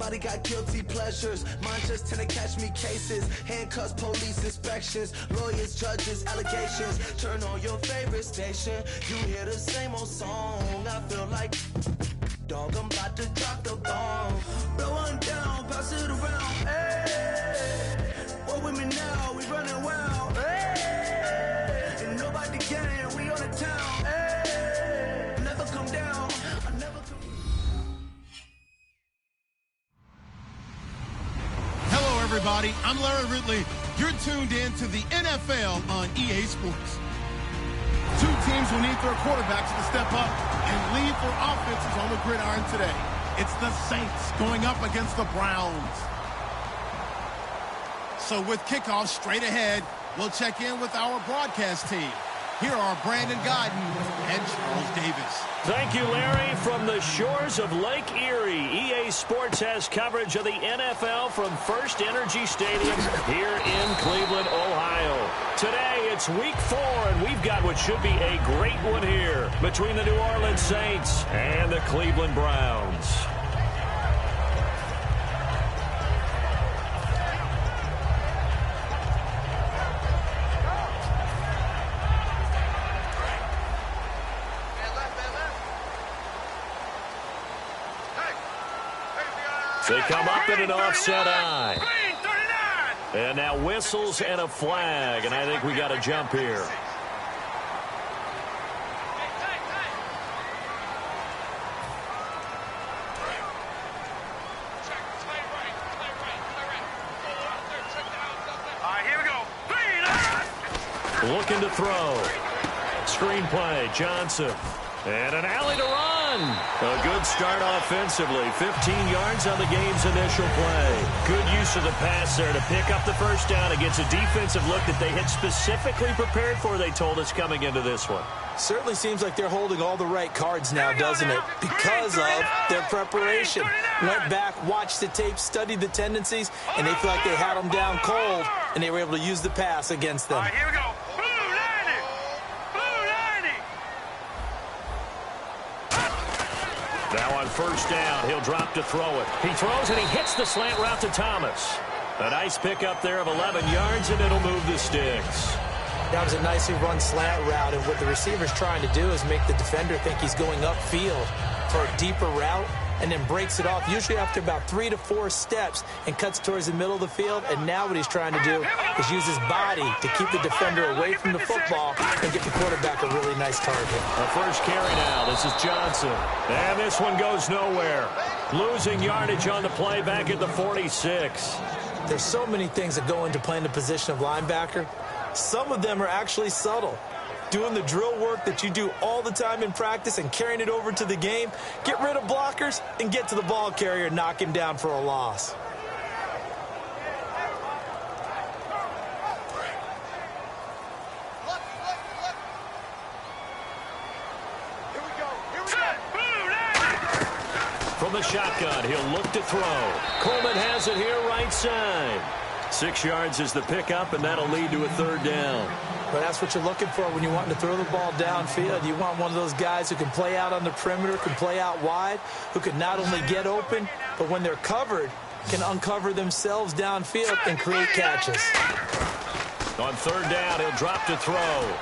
Everybody got guilty pleasures. Mine just tend to catch me cases. Handcuffs, police inspections, lawyers, judges, allegations. Turn on your favorite station. You hear the same old song. I feel like, dog, I'm about to drop the bomb. Blow one down, pass it around. Hey, what with me now? We running wild. Hey, and nobody can. We on the town. Hey, never come down. I never come. Hello, everybody. I'm Larry Ridley. You're tuned in to the NFL on EA Sports. Two teams will need their quarterbacks to step up and lead their offenses on the gridiron today. It's the Saints going up against the Browns. So with kickoff straight ahead, we'll check in with our broadcast team. Here are Brandon Godden and Charles Davis. Thank you, Larry. From the shores of Lake Erie, EA Sports has coverage of the NFL from First Energy Stadium here in Cleveland, Ohio. Today, it's Week 4, and we've got what should be a great one here between the New Orleans Saints and the Cleveland Browns. They come up in an offset eye. And now whistles and a flag, and I think we got a jump here. Here we go. Looking to throw. Screenplay, Johnson. And an alley to run. A good start offensively. 15 yards on the game's initial play. Good use of the pass there to pick up the first down against a defensive look that they had specifically prepared for, they told us, coming into this one. Certainly seems like they're holding all the right cards now, doesn't it? Because of their preparation. Went back, watched the tape, studied the tendencies, and they feel like they had them down cold, and they were able to use the pass against them. Here we go. Now on first down, he'll drop to throw it. He throws and he hits the slant route to Thomas. A nice pickup there of 11 yards, and it'll move the sticks. That was a nicely run slant route, and what the receiver's trying to do is make the defender think he's going upfield for a deeper route, and then breaks it off, usually after about 3 to 4 steps, and cuts towards the middle of the field. And now what he's trying to do is use his body to keep the defender away from the football and get the quarterback a really nice target. A first carry now. This is Johnson. And this one goes nowhere. Losing yardage on the play back at the 46. There's so many things that go into playing the position of linebacker. Some of them are actually subtle. Doing the drill work that you do all the time in practice and carrying it over to the game. Get rid of blockers and get to the ball carrier and knock him down for a loss. From the shotgun, he'll look to throw. Coleman has it here right side. 6 yards is the pickup, and that'll lead to a third down. But that's what you're looking for when you want to throw the ball downfield. You want one of those guys who can play out on the perimeter, can play out wide, who can not only get open, but when they're covered, can uncover themselves downfield and create catches. On third down, he'll drop to throw.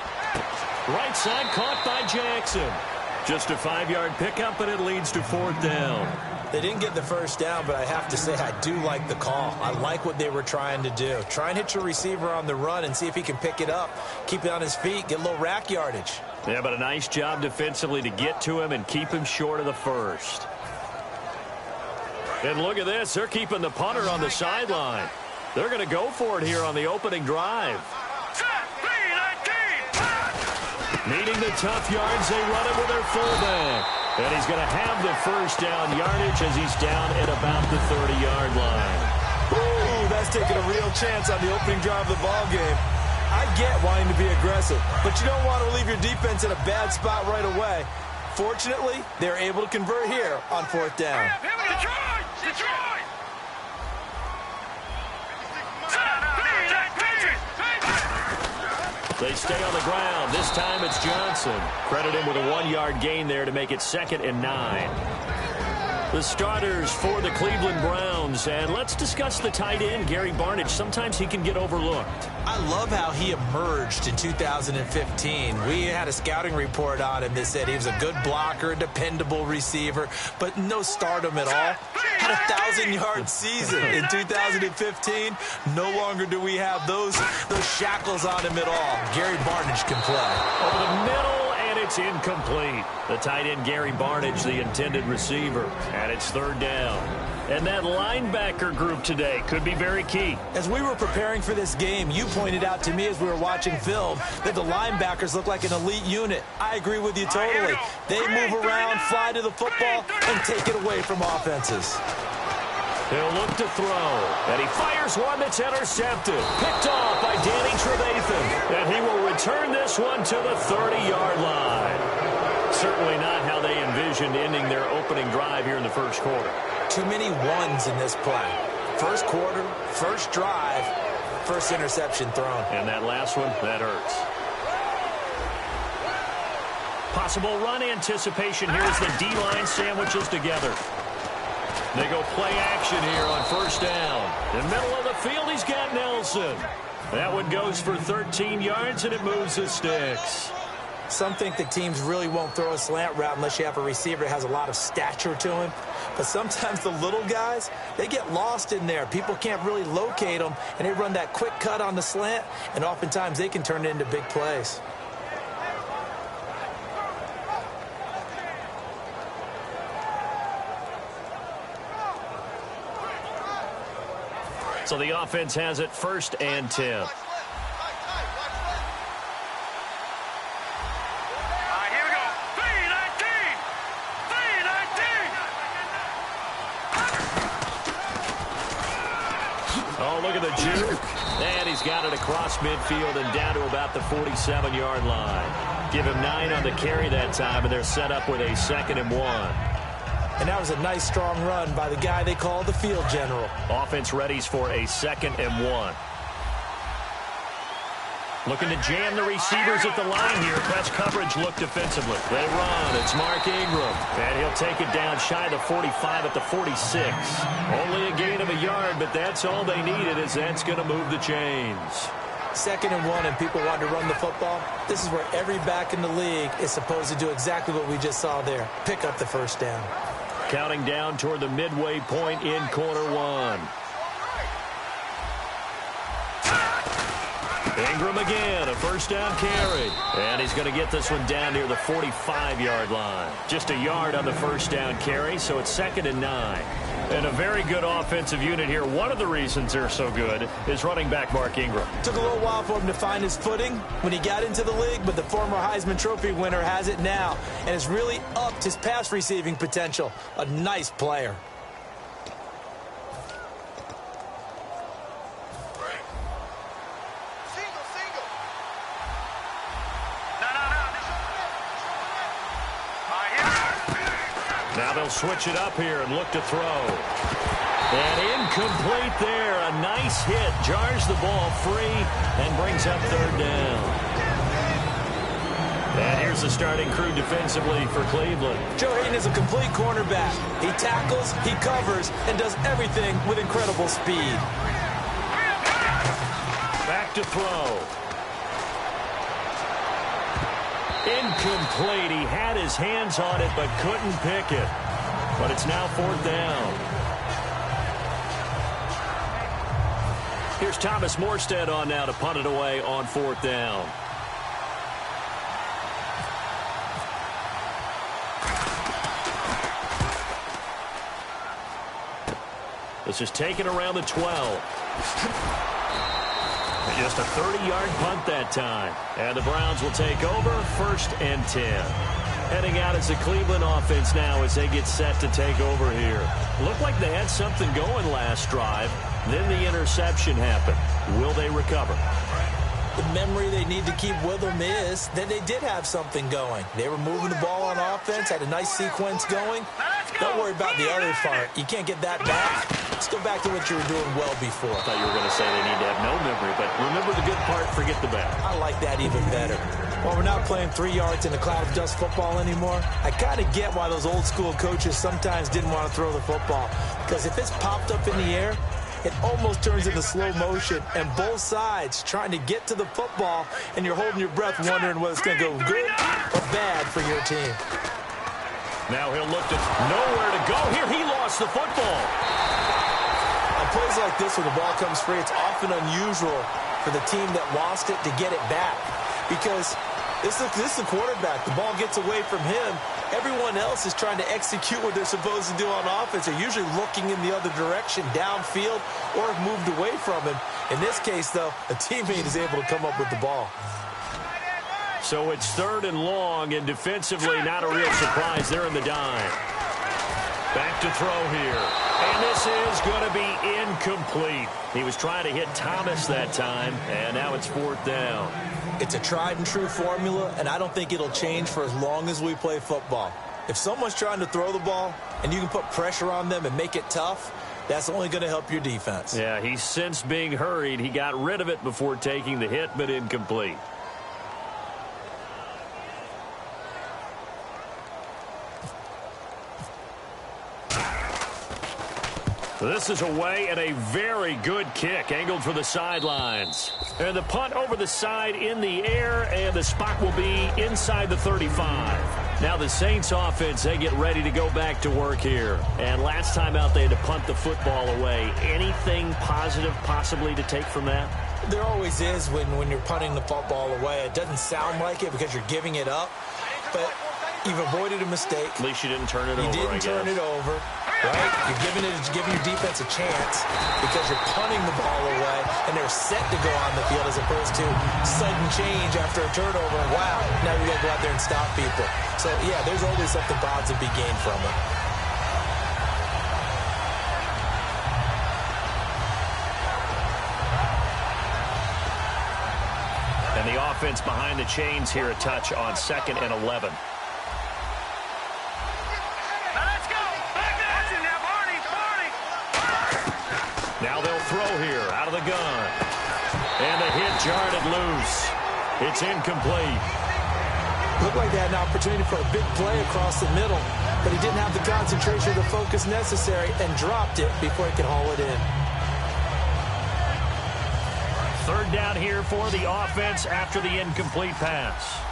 Right side caught by Jackson. Just a 5-yard pickup, and it leads to fourth down. They didn't get the first down, but I have to say I do like the call. I like what they were trying to do. Try and hit your receiver on the run and see if he can pick it up, keep it on his feet, get a little rack yardage. Yeah, but a nice job defensively to get to him and keep him short of the first. And look at this. They're keeping the punter on the sideline. They're going to go for it here on the opening drive. Needing the tough yards, they run it with their fullback. And he's going to have the first down yardage as he's down at about the 30-yard line. Ooh, that's taking a real chance on the opening drive of the ball game. I get wanting to be aggressive, but you don't want to leave your defense in a bad spot right away. Fortunately, they're able to convert here on fourth down. Detroit! They stay on the ground. This time it's Johnson. Credit him with a 1-yard gain there to make it 2nd and 9. The starters for the Cleveland Browns. And let's discuss the tight end, Gary Barnidge. Sometimes he can get overlooked. I love how he emerged in 2015. We had a scouting report on him that said he was a good blocker, dependable receiver, but no stardom at all. Had a 1,000-yard season in 2015. No longer do we have those shackles on him at all. Gary Barnidge can play. Over the middle, and it's incomplete. The tight end, Gary Barnidge, the intended receiver. And it's third down. And that linebacker group today could be very key. As we were preparing for this game, you pointed out to me as we were watching film that the linebackers look like an elite unit. I agree with you totally. They move around, fly to the football, and take it away from offenses. He'll look to throw, and he fires one that's intercepted. Picked off by Danny Trevathan, and he will return this one to the 30-yard line. Certainly not how they envisioned ending their opening drive here in the first quarter. Too many ones in this play. First quarter, first drive, first interception thrown. And that last one, that hurts. Possible run anticipation here as the D-line sandwiches together. They go play action here on first down. In the middle of the field, he's got Nelson. That one goes for 13 yards, and it moves the sticks. Some think that teams really won't throw a slant route unless you have a receiver that has a lot of stature to him. But sometimes the little guys, they get lost in there. People can't really locate them, and they run that quick cut on the slant, and oftentimes they can turn it into big plays. So the offense has it first and 10. Oh, look at the juke. And he's got it across midfield and down to about the 47-yard line. Give him 9 on the carry that time, and they're set up with a 2nd and 1. And that was a nice, strong run by the guy they call the field general. Offense readies for a 2nd and 1. Looking to jam the receivers at the line here. Press coverage look defensively. They run. It's Mark Ingram. And he'll take it down shy of the 45 at the 46. Only a gain of a yard, but that's all they needed, as that's going to move the chains. 2nd and 1, and people want to run the football. This is where every back in the league is supposed to do exactly what we just saw there. Pick up the first down. Counting down toward the midway point in quarter 1. Ingram again, a first down carry. And he's going to get this one down near the 45-yard line. Just a yard on the first down carry, so it's 2nd and 9. And a very good offensive unit here. One of the reasons they're so good is running back Mark Ingram. Took a little while for him to find his footing when he got into the league, but the former Heisman Trophy winner has it now and has really upped his pass receiving potential. A nice player. Now they'll switch it up here and look to throw. And incomplete there. A nice hit. Jars the ball free and brings up 3rd down. And here's the starting crew defensively for Cleveland. Joe Hayden is a complete cornerback. He tackles, he covers, and does everything with incredible speed. Back to throw. Incomplete. He had his hands on it but couldn't pick it. But it's now 4th down. Here's Thomas Morstead on now to punt it away on 4th down. This is taken around the 12. Just a 30-yard punt that time. And the Browns will take over 1st and 10. Heading out as the Cleveland offense now as they get set to take over here. Looked like they had something going last drive. Then the interception happened. Will they recover? The memory they need to keep with them is that they did have something going. They were moving the ball on offense, had a nice sequence going. Don't worry about the other part. You can't get that back. Let's go back to what you were doing well before. I thought you were going to say they need to have no memory, but remember the good part, forget the bad. I like that even better. While we're not playing 3 yards in a cloud of dust football anymore, I kind of get why those old school coaches sometimes didn't want to throw the football. Because if it's popped up in the air, it almost turns into slow motion, and both sides trying to get to the football, and you're holding your breath wondering whether it's going to go good or bad for your team. Now he'll look to nowhere to go. Here, he lost the football. On plays like this, when the ball comes free, it's often unusual for the team that lost it to get it back. Because this is the quarterback. The ball gets away from him. Everyone else is trying to execute what they're supposed to do on offense. They're usually looking in the other direction, downfield, or have moved away from him. In this case, though, a teammate is able to come up with the ball. So it's 3rd and long, and defensively, not a real surprise. They're in the dime. Back to throw here. And this is going to be incomplete. He was trying to hit Thomas that time, and now it's 4th down. It's a tried-and-true formula, and I don't think it'll change for as long as we play football. If someone's trying to throw the ball and you can put pressure on them and make it tough, that's only going to help your defense. Yeah, he's since being hurried. He got rid of it before taking the hit, but incomplete. This is away and a very good kick angled for the sidelines. And the punt over the side in the air, and the spot will be inside the 35. Now the Saints offense, they get ready to go back to work here. And last time out they had to punt the football away. Anything positive possibly to take from that? There always is when you're punting the football away. It doesn't sound like it because you're giving it up, but you've avoided a mistake. At least you didn't turn it over, I guess. You didn't turn it over. Right? You're giving your defense a chance because you're punting the ball away and they're set to go on the field as opposed to sudden change after a turnover. Wow, now you got to go out there and stop people. So, yeah, there's always something positive to be gained from it. And the offense behind the chains here, a touch on 2nd and 11. Now they'll throw here out of the gun. And the hit jarred it loose. It's incomplete. Looked like they had an opportunity for a big play across the middle, but he didn't have the concentration or the focus necessary and dropped it before he could haul it in. 3rd down here for the offense after the incomplete pass.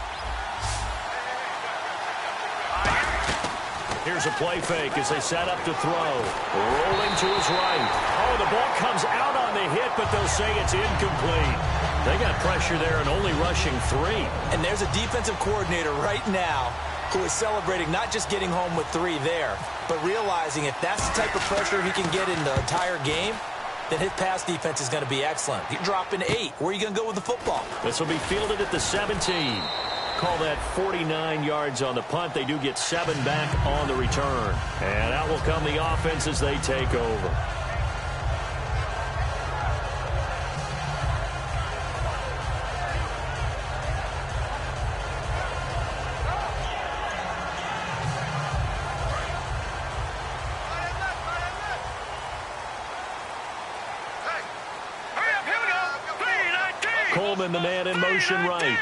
Here's a play fake as they set up to throw. Rolling to his right. Oh, the ball comes out on the hit, but they'll say it's incomplete. They got pressure there and only rushing 3. And there's a defensive coordinator right now who is celebrating not just getting home with 3 there, but realizing if that's the type of pressure he can get in the entire game, then his pass defense is going to be excellent. You're dropping 8. Where are you going to go with the football? This will be fielded at the 17. Call that 49 yards on the punt. They do get 7 back on the return. And out will come the offense as they take over. Coleman, the man in motion right.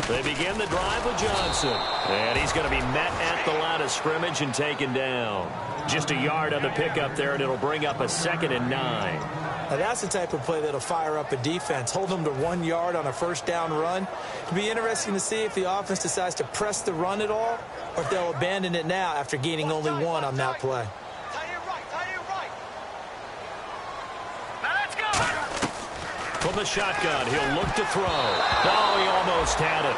They begin the drive with Johnson. And he's going to be met at the line of scrimmage and taken down. Just a yard on the pickup there, and it'll bring up a 2nd and 9. Now that's the type of play that'll fire up a defense. Hold them to 1 yard on a 1st down run. It'll be interesting to see if the offense decides to press the run at all or if they'll abandon it now after gaining only 1 on that play. From the shotgun, he'll look to throw. Oh, he almost had it.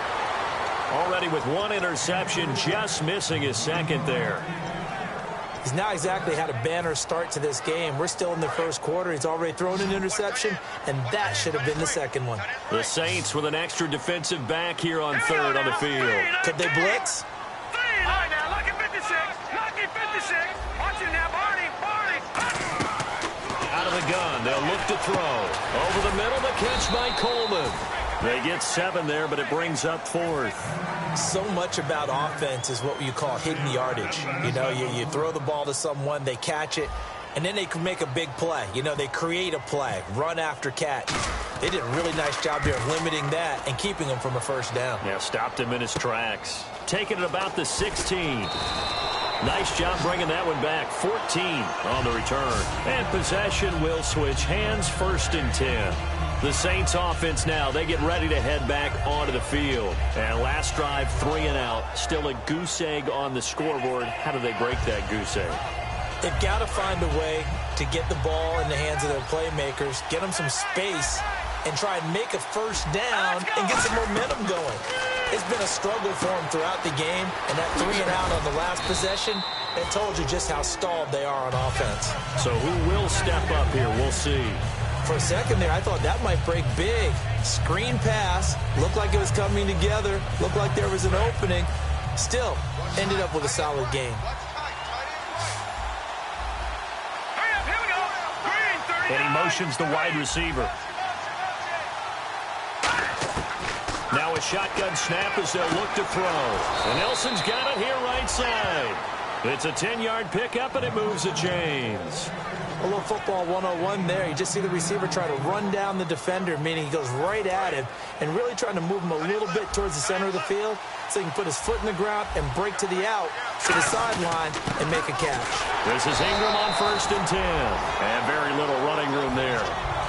Already with 1 interception, just missing his 2nd there. He's not exactly had a banner start to this game. We're still in the 1st quarter. He's already thrown an interception, and that should have been the 2nd one. The Saints with an extra defensive back here on 3rd on the field. Could they blitz? All right, now, lucky 56. Lucky 56. Watch it now, Barney. Out of the gun, they'll look to throw. Over the middle, the catch by Coleman. They get 7 there, but it brings up 4th. So much about offense is what you call hidden yardage. You know, you throw the ball to someone, they catch it, And then they can make a big play. You know, they create a play, run after catch. They did a really nice job here of limiting that and keeping him from a first down. Yeah, stopped him in his tracks. Taking it about the 16. Nice job bringing that one back. 14 on the return. And possession will switch hands, 1st and 10. The Saints offense now, they get ready to head back onto the field. And last drive, 3 and out. Still a goose egg on the scoreboard. How do they break that goose egg? They've got to find a way to get the ball in the hands of their playmakers, get them some space, and try and make a first down and get some momentum going. It's been a struggle for them throughout the game, and that 3 and out on the last possession, it told you just how stalled they are on offense. So who will step up here? We'll see. For a second there, I thought that might break big. Screen pass, looked like it was coming together, looked like there was an opening. Still, ended up with a solid game. And he motions the wide receiver. Now a shotgun snap as they'll look to throw. And Nelson's got it here right side. It's a 10-yard pickup, and it moves the chains. A little football 101 there. You just see the receiver try to run down the defender, meaning he goes right at him, and really trying to move him a little bit towards the center of the field so he can put his foot in the ground and break to the out, to the sideline, and make a catch. This is Ingram on 1st and 10. And very little running room there.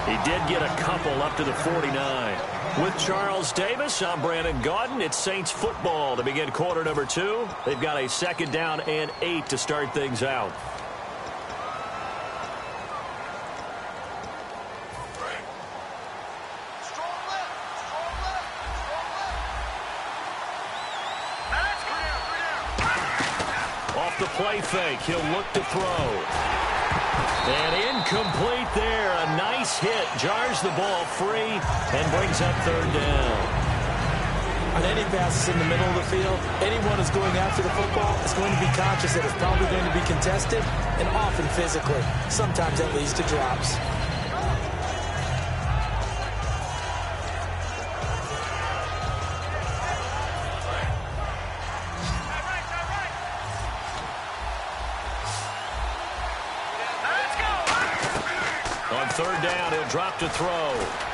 He did get a couple up to the 49. With Charles Davis, I'm Brandon Gaudin. It's Saints football to begin quarter number 2. They've got a 2nd down and 8 to start things out. Off the play fake, he'll look to throw. And incomplete there. A nice hit. Jars the ball free and brings up 3rd down. On any passes in the middle of the field, anyone who's going after the football is going to be conscious that it's probably going to be contested and often physically. Sometimes that leads to drops. On 3rd down, he'll drop to throw.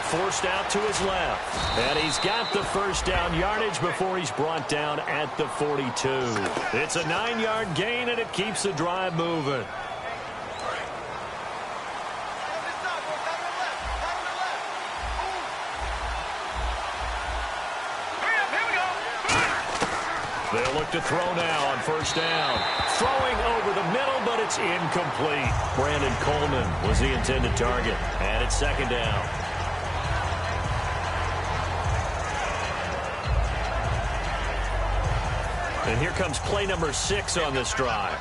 Forced out to his left. And he's got the 1st down yardage before he's brought down at the 42. It's a 9-yard gain, and it keeps the drive moving. They'll look to throw now on 1st down. Throwing over the middle, but it's incomplete. Brandon Coleman was the intended target. And it's 2nd down. And here comes play number 6 on this drive.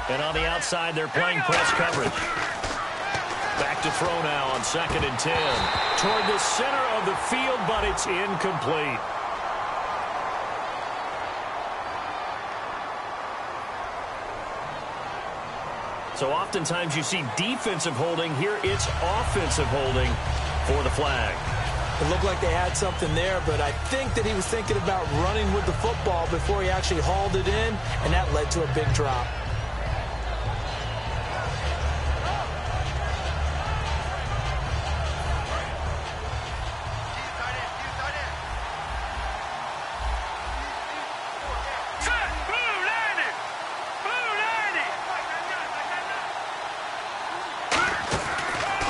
And on the outside, they're playing press coverage. Back to throw now on 2nd and 10. Toward the center of the field, but it's incomplete. So oftentimes you see defensive holding. Here it's offensive holding for the flag. It looked like they had something there, but I think that he was thinking about running with the football before he actually hauled it in, and that led to a big drop.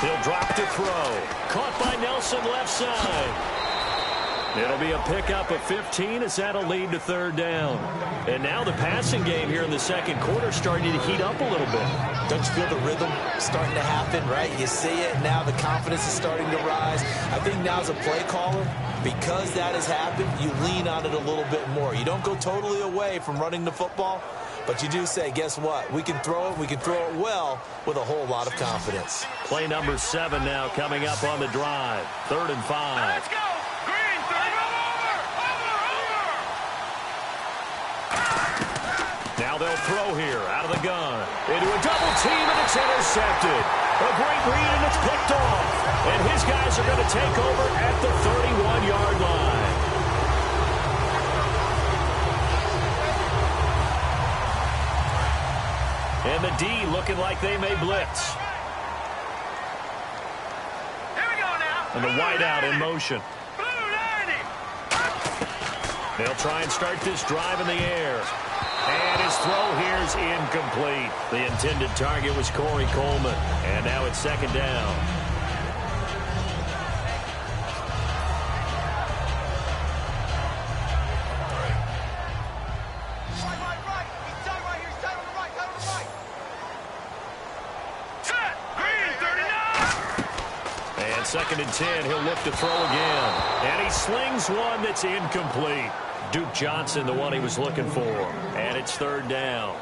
He'll drop to throw. Caught by Nelson left side. It'll be a pickup of 15 as that'll lead to 3rd down. And now the passing game here in the 2nd quarter starting to heat up a little bit. Don't you feel the rhythm starting to happen, right? You see it, now the confidence is starting to rise. I think now as a play caller, because that has happened, you lean on it a little bit more. You don't go totally away from running the football, but you do say, guess what? We can throw it. We can throw it well with a whole lot of confidence. Play number 7 now coming up on the drive. 3rd and 5. Let's go! Green, third, over! Now they'll throw here out of the gun. Into a double team, and it's intercepted. A great read, and it's picked off. And his guys are going to take over at the 31-yard line. And And the D looking like they may blitz. Here we go now. And the wideout in motion. Blue 90. They'll try and start this drive in the air. And his throw here is incomplete. The intended target was Corey Coleman. And now it's second down. Second and 10, he'll look to throw again. And he slings one that's incomplete. Duke Johnson, the one he was looking for. And it's third down.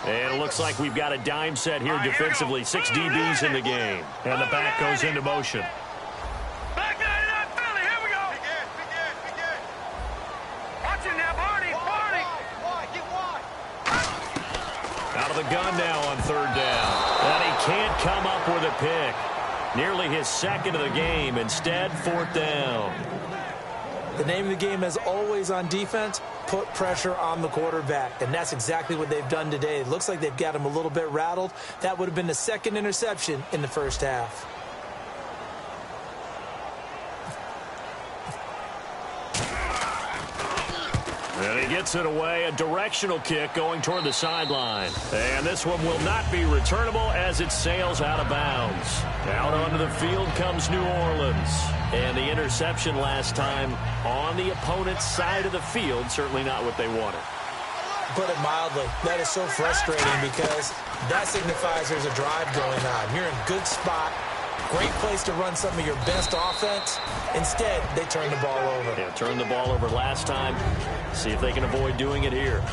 And it looks like we've got a dime set here defensively. 6 DBs in the game. And the back goes into motion. Gun now on third down. And he can't come up with a pick. Nearly his second of the game. Instead, fourth down. The name of the game is always on defense, put pressure on the quarterback. And that's exactly what they've done today. It looks like they've got him a little bit rattled. That would have been the second interception in the first half. And he gets it away, a directional kick going toward the sideline. And this one will not be returnable as it sails out of bounds. Out onto the field comes New Orleans. And the interception last time on the opponent's side of the field, certainly not what they wanted. Put it mildly, that is so frustrating because that signifies there's a drive going on. You're in a good spot. Great place to run some of your best offense. Instead, they turn the ball over. Yeah, turned the ball over last time. See if they can avoid doing it here.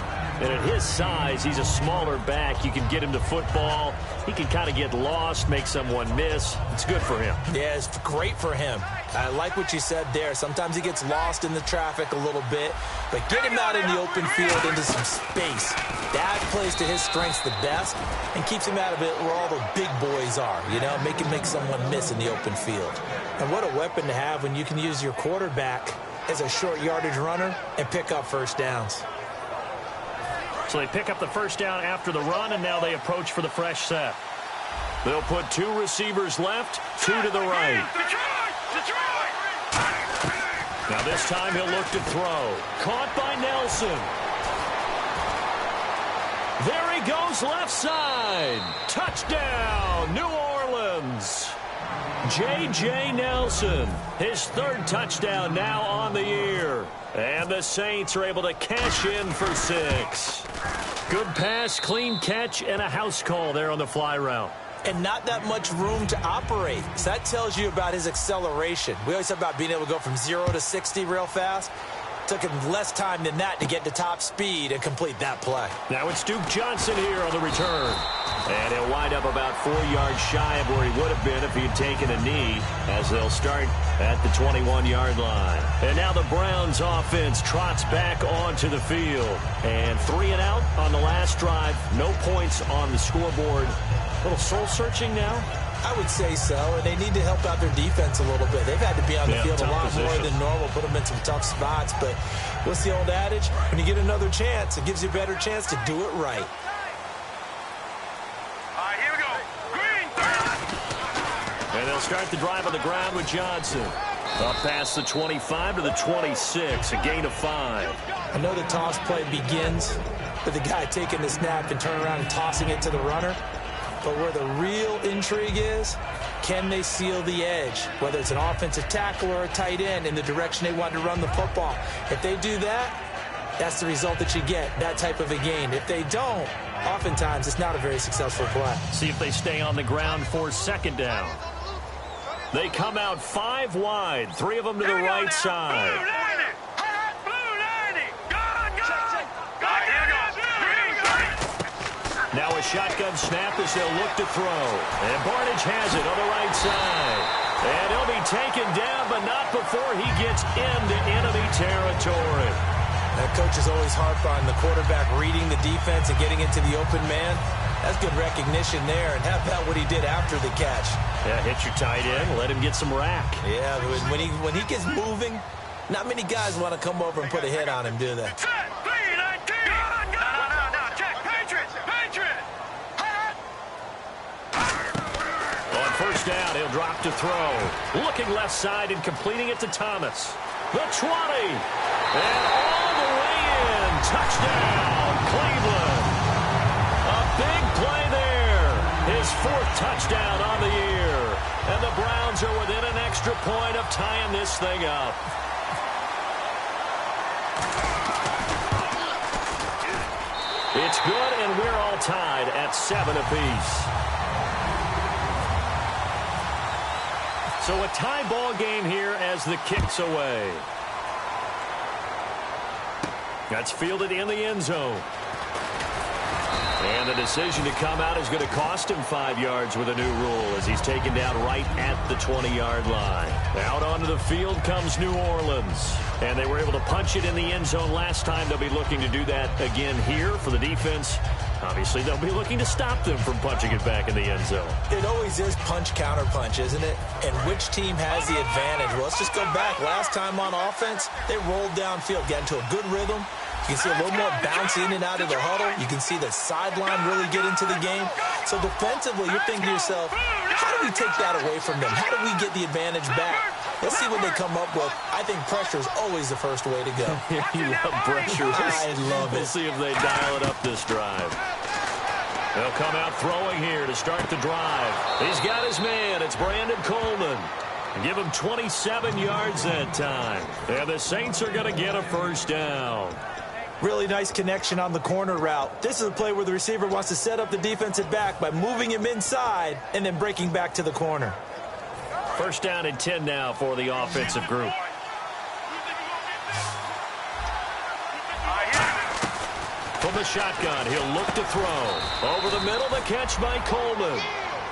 And at his size, he's a smaller back. You can get him to football. He can kind of get lost, make someone miss. It's good for him. Yeah, it's great for him. I like what you said there. Sometimes he gets lost in the traffic a little bit, but get him out in the open field into some space. That plays to his strengths the best and keeps him out of it where all the big boys are, you know, make someone miss in the open field. And what a weapon to have when you can use your quarterback as a short yardage runner and pick up first downs. So they pick up the first down after the run, and now they approach for the fresh set. They'll put 2 receivers left, 2 to the right. Now this time he'll look to throw. Caught by Nelson. There he goes left side. Touchdown, New Orleans. J.J. Nelson, his 3rd touchdown now on the year. And the Saints are able to cash in for 6. Good pass, clean catch, and a house call there on the fly route. And not that much room to operate. So that tells you about his acceleration. We always talk about being able to go from 0 to 60 real fast. Took him less time than that to get to top speed and complete that play. Now it's Duke Johnson here on the return. And he'll wind up about 4 yards shy of where he would have been if he had taken a knee, as they'll start at the 21-yard line. And now the Browns offense trots back onto the field. And 3 and out on the last drive. No points on the scoreboard. A little soul-searching now? I would say so, and they need to help out their defense a little bit. They've had to be on the field a lot more than normal, put them in some tough spots. But what's the old adage? When you get another chance, it gives you a better chance to do it right. All right, here we go. Green, 30. And they'll start the drive on the ground with Johnson. Up past the 25 to the 26, a gain of 5. I know the toss play begins with the guy taking the snap and turning around and tossing it to the runner. But where the real intrigue is, can they seal the edge, whether it's an offensive tackle or a tight end, in the direction they want to run the football? If they do that, that's the result that you get, that type of a gain. If they don't, oftentimes it's not a very successful play. See if they stay on the ground for second down. They come out 5 wide, 3 of them to the right side. Now a shotgun snap as they'll look to throw. And Barnage has it on the right side. And he'll be taken down, but not before he gets into enemy territory. That coach is always harp on the quarterback reading the defense and getting into the open man. That's good recognition there. And how about what he did after the catch? Yeah, hit your tight end, let him get some rack. Yeah, when he gets moving, not many guys want to come over and put a hit on him, do they? On first down, he'll drop to throw. Looking left side and completing it to Thomas. The 20. And all the way in. Touchdown, Cleveland. A big play there. His 4th touchdown on the year. And the Browns are within an extra point of tying this thing up. It's good, and we're all tied at 7 apiece. So a tie ball game here as the kick's away. That's fielded in the end zone. And the decision to come out is going to cost him 5 yards with a new rule as he's taken down right at the 20-yard line. Out onto the field comes New Orleans. And they were able to punch it in the end zone last time. They'll be looking to do that again here for the defense. Obviously, they'll be looking to stop them from punching it back in the end zone. It always is punch-counter-punch, isn't it? And which team has the advantage? Well, let's just go back. Last time on offense, they rolled downfield, got into a good rhythm. You can see a little more bounce in and out of the huddle. You can see the sideline really get into the game. So defensively, you're thinking to yourself, how do we take that away from them? How do we get the advantage back? Let's see what they come up with. I think pressure is always the first way to go. You love pressure. I love it. We'll see if they dial it up this drive. They'll come out throwing here to start the drive. He's got his man. It's Brandon Coleman. Give him 27 yards that time. And the Saints are going to get a first down. Really nice connection on the corner route. This is a play where the receiver wants to set up the defensive back by moving him inside and then breaking back to the corner. First down and 10 now for the offensive group. From the shotgun, he'll look to throw. Over the middle, the catch by Coleman.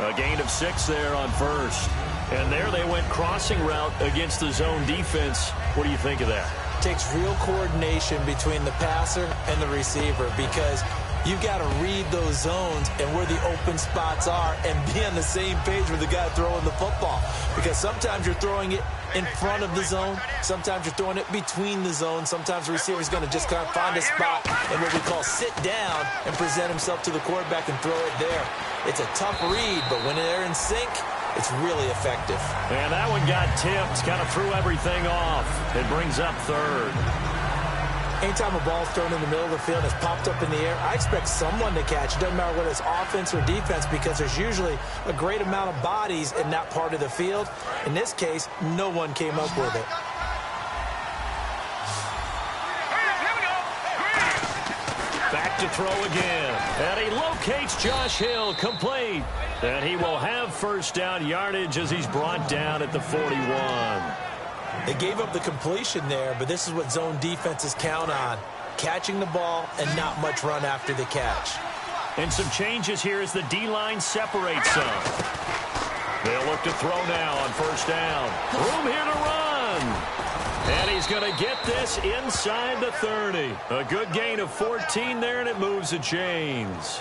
A gain of 6 there on first. And there they went crossing route against the zone defense. What do you think of that? Takes real coordination between the passer and the receiver because you've got to read those zones and where the open spots are and be on the same page with the guy throwing the football. Because sometimes you're throwing it in front of the zone. Sometimes you're throwing it between the zones. Sometimes the receiver's going to just kind of find a spot and what we call sit down and present himself to the quarterback and throw it there. It's a tough read, but when they're in sync, it's really effective. And that one got tipped, kind of threw everything off. It brings up third. Anytime a ball's thrown in the middle of the field and it's popped up in the air, I expect someone to catch. It doesn't matter whether it's offense or defense because there's usually a great amount of bodies in that part of the field. In this case, no one came up with it. Back to throw again. And he locates Josh Hill, complete. And he will have first down yardage as he's brought down at the 41. They gave up the completion there, but this is what zone defenses count on. Catching the ball and not much run after the catch. And some changes here as the D-line separates some. They'll look to throw now on first down. Room here to run. And he's going to get this inside the 30. A good gain of 14 there, and it moves the chains.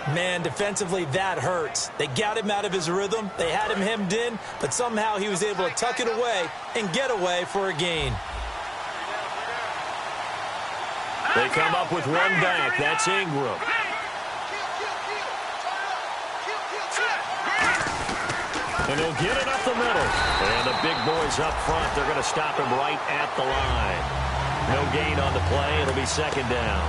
Man, defensively, that hurts. They got him out of his rhythm. They had him hemmed in, but somehow he was able to tuck it away and get away for a gain. They come up with one back. That's Ingram. And he'll get it up the middle. And the big boys up front, they're going to stop him right at the line. No gain on the play. It'll be second down.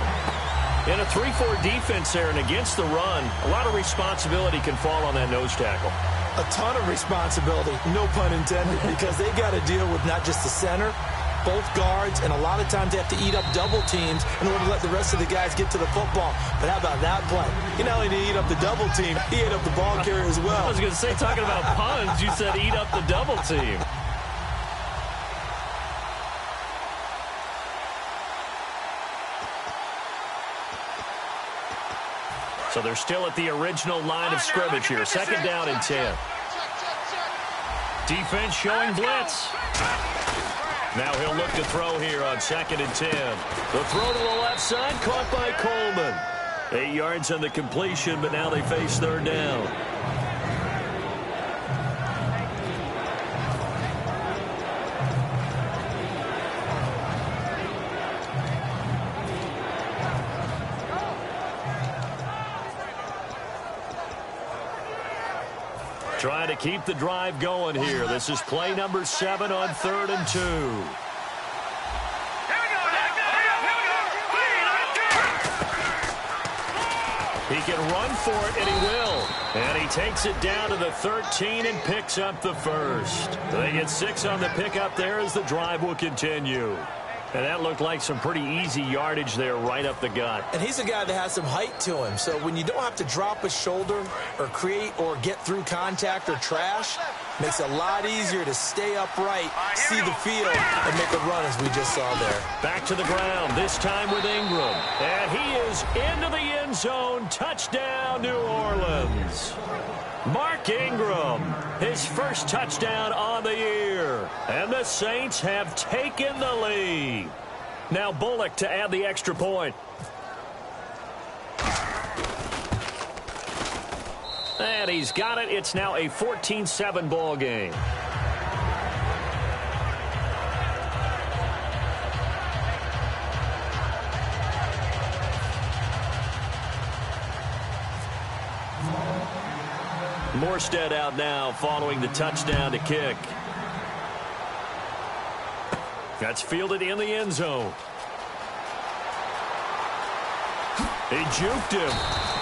In a 3-4 defense there and against the run, a lot of responsibility can fall on that nose tackle. A ton of responsibility, no pun intended, because they got to deal with not just the center, both guards, and a lot of times they have to eat up double teams in order to let the rest of the guys get to the football. But how about that play? He not only did he eat up the double team, he ate up the ball carrier as well. I was going to say, talking about puns, you said eat up the double team. So they're still at the original line of scrimmage here. Second down and 10. Defense showing blitz. Now he'll look to throw here on second and 10. The throw to the left side, caught by Coleman. 8 yards on the completion, but now they face third down. Trying to keep the drive going here. This is play number 7 on 3rd and 2. He can run for it, and he will. And he takes it down to the 13 and picks up the first. They get 6 on the pickup there as the drive will continue. And that looked like some pretty easy yardage there right up the gut. And he's a guy that has some height to him. So when you don't have to drop a shoulder or create or get through contact or trash, makes it a lot easier to stay upright, see the field, and make a run as we just saw there. Back to the ground, this time with Ingram. And he is into the end zone. Touchdown, New Orleans. Mark Ingram, his first touchdown on the year. And the Saints have taken the lead. Now Bullock to add the extra point. And he's got it. It's now a 14-7 ball game. Morstead out now following the touchdown to kick. That's fielded in the end zone. He juked him.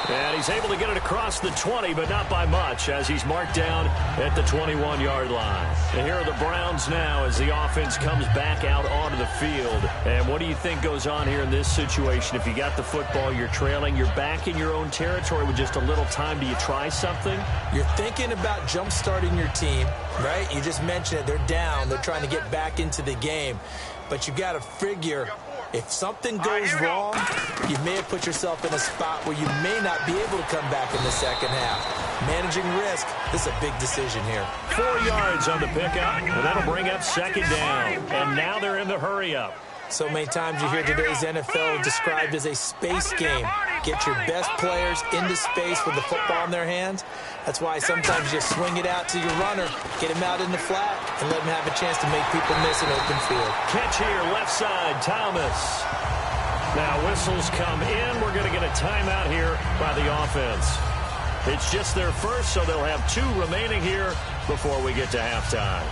And he's able to get it across the 20, but not by much, as he's marked down at the 21-yard line. And here are the Browns now as the offense comes back out onto the field. And what do you think goes on here in this situation? If you got the football, you're trailing, you're back in your own territory with just a little time. Do you try something? You're thinking about jump-starting your team, right? You just mentioned it. They're down. They're trying to get back into the game. But you got to figure, if something goes wrong, you may have put yourself in a spot where you may not be able to come back in the second half. Managing risk, this is a big decision here. 4 yards on the pickup, and that'll bring up second down. And now they're in the hurry-up. So many times you hear today's NFL described as a space game. Get your best players into space with the football in their hands. That's why sometimes you swing it out to your runner, get him out in the flat, and let him have a chance to make people miss an open field. Catch here, left side, Thomas. Now whistles come in. We're going to get a timeout here by the offense. It's just their first, so they'll have 2 remaining here before we get to halftime.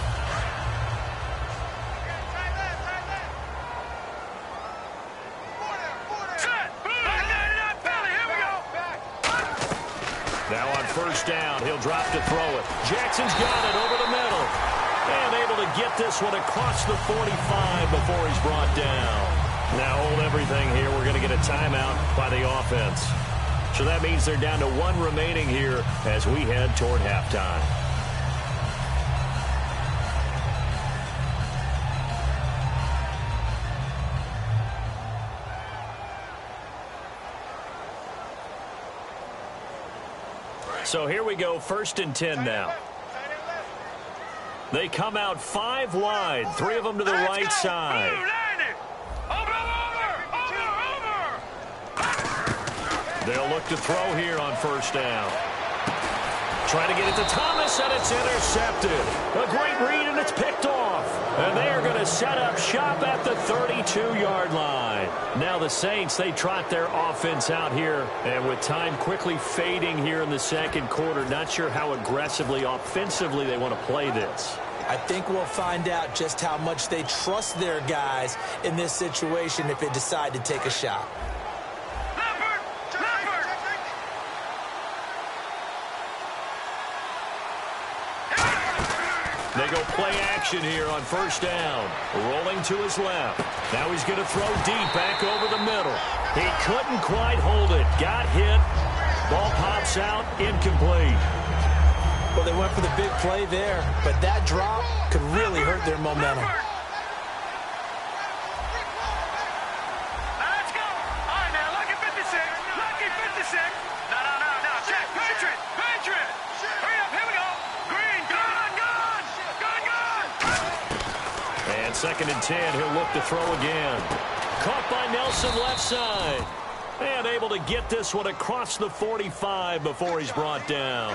Now on first down, he'll drop to throw it. Jackson's got it over the middle. And able to get this one across the 45 before he's brought down. Now hold everything here. We're going to get a timeout by the offense. So that means they're down to 1 remaining here as we head toward halftime. So here we go, 1st and 10 now. They come out 5 wide, 3 of them to the right side. They'll look to throw here on first down. Trying to get it to Thomas, and it's intercepted. A great read, and it's picked off. And they are going to set up shop at the 32-yard line. Now the Saints, they trot their offense out here. And with time quickly fading here in the second quarter, not sure how aggressively, offensively they want to play this. I think we'll find out just how much they trust their guys in this situation if they decide to take a shot. They go play action here on first down. Rolling to his left. Now he's going to throw deep back over the middle. He couldn't quite hold it. Got hit. Ball pops out. Incomplete. Well, they went for the big play there, but that drop could really hurt their momentum. Let's go. All right, now, lucky 56. Lucky 56. No. Check. Patriot. Hurry up. Here we go. Green. Good. And 2nd and 10. He'll look to throw again. Caught by Nelson left side. And And able to get this one across the 45 before he's brought down.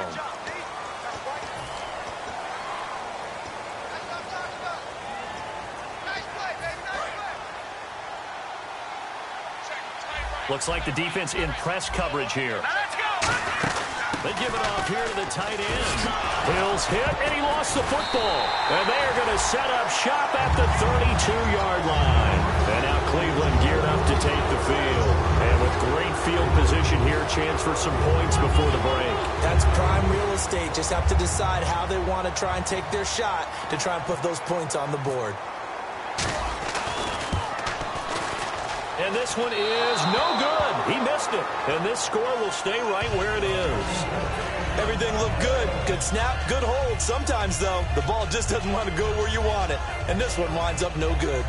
Looks like the defense in press coverage here. They give it off here to the tight end. Hill's hit, and he lost the football. And they are going to set up shop at the 32-yard line. And now Cleveland geared up to take the field. And with great field position here, chance for some points before the break. That's prime real estate. Just have to decide how they want to try and take their shot to try and put those points on the board. And this one is no good. He missed it. And this score will stay right where it is. Everything looked good. Good snap, good hold. Sometimes, though, the ball just doesn't want to go where you want it. And this one winds up no good.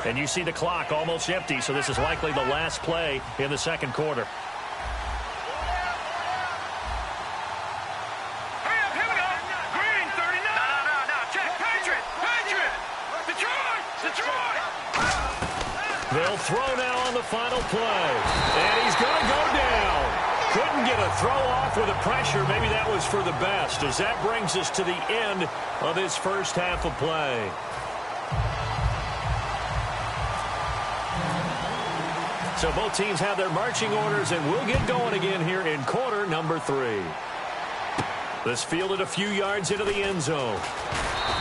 And you see the clock almost empty, so this is likely the last play in the second quarter. They'll throw now on the final play. And he's going to go down. Couldn't get a throw off with the pressure. Maybe that was for the best, as that brings us to the end of this first half of play. So both teams have their marching orders, and we'll get going again here in quarter number 3. This fielded a few yards into the end zone.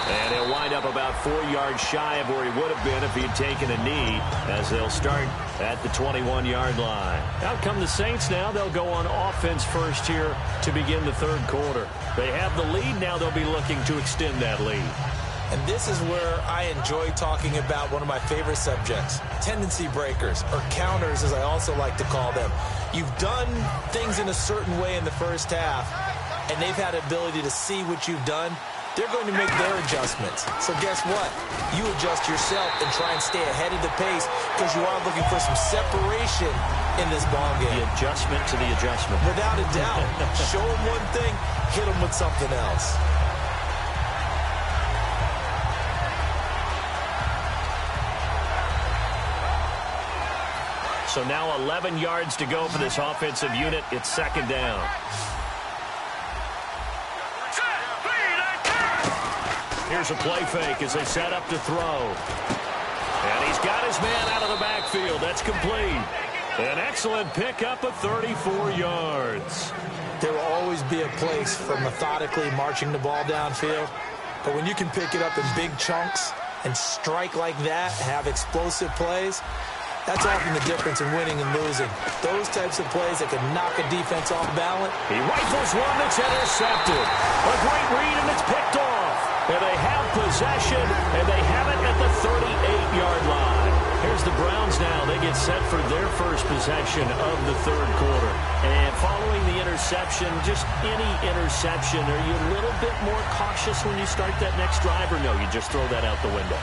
And he'll wind up about 4 yards shy of where he would have been if he had taken a knee, as they'll start at the 21-yard line. Out come the Saints now. They'll go on offense first here to begin the third quarter. They have the lead. Now they'll be looking to extend that lead. And this is where I enjoy talking about one of my favorite subjects, tendency breakers, or counters as I also like to call them. You've done things in a certain way in the first half, and they've had the ability to see what you've done. They're going to make their adjustments. So guess what? You adjust yourself and try and stay ahead of the pace, because you are looking for some separation in this ball game. The adjustment to the adjustment. Without a doubt. Show them one thing, hit them with something else. So now 11 yards to go for this offensive unit. It's second down. Here's a play fake as they set up to throw. And he's got his man out of the backfield. That's complete. An excellent pickup of 34 yards. There will always be a place for methodically marching the ball downfield. But when you can pick it up in big chunks and strike like that, have explosive plays, that's often the difference in winning and losing. Those types of plays that can knock a defense off balance. He rifles one that's intercepted. A great read, and it's picked off. And they have possession, and they have it at the 38-yard line. Here's the Browns now. They get set for their first possession of the third quarter. And following the interception, just any interception, are you a little bit more cautious when you start that next drive, or no, you just throw that out the window?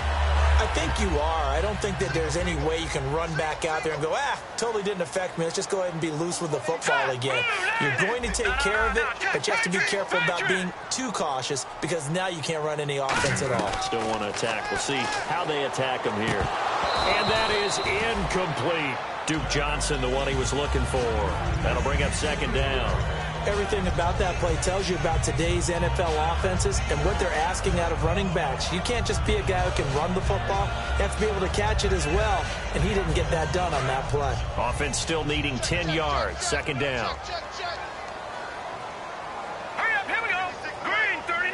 I think you are. I don't think that there's any way you can run back out there and go, totally didn't affect me. Let's just go ahead and be loose with the football again. You're going to take care of it, but you have to be careful about being too cautious, because now you can't run any offense at all. Still want to attack. We'll see how they attack him here. And that is incomplete. Duke Johnson, the one he was looking for. That'll bring up second down. Everything about that play tells you about today's NFL offenses and what they're asking out of running backs. You can't just be a guy who can run the football. You have to be able to catch it as well, and he didn't get that done on that play. Offense still needing 10 yards. Second down. Hurry up, here we go. Green, 39.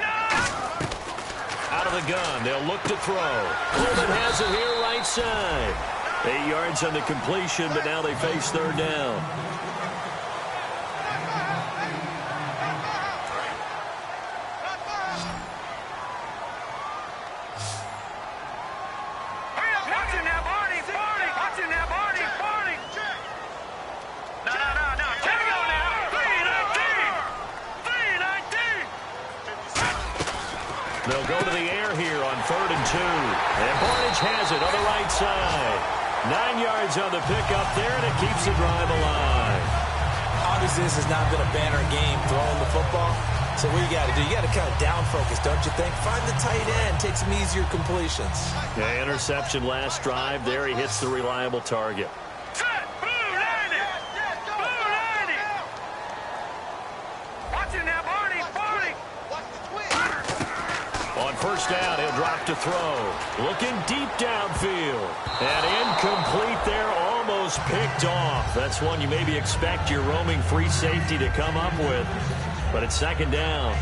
Out of the gun. They'll look to throw. Coleman has it here right side. 8 yards on the completion, but now they face third down. They'll go to the air here on 3rd and 2. And Barnage has it on the right side. 9 yards on the pickup there, and it keeps the drive alive. Obviously, this has not been a banner game throwing the football. So what you got to do, you got to kind of down focus, don't you think? Find the tight end, take some easier completions. Yeah, interception last drive. There he hits the reliable target. first down. He'll drop to throw. Looking deep downfield. And incomplete there, almost picked off. That's one you maybe expect your roaming free safety to come up with. But it's second down.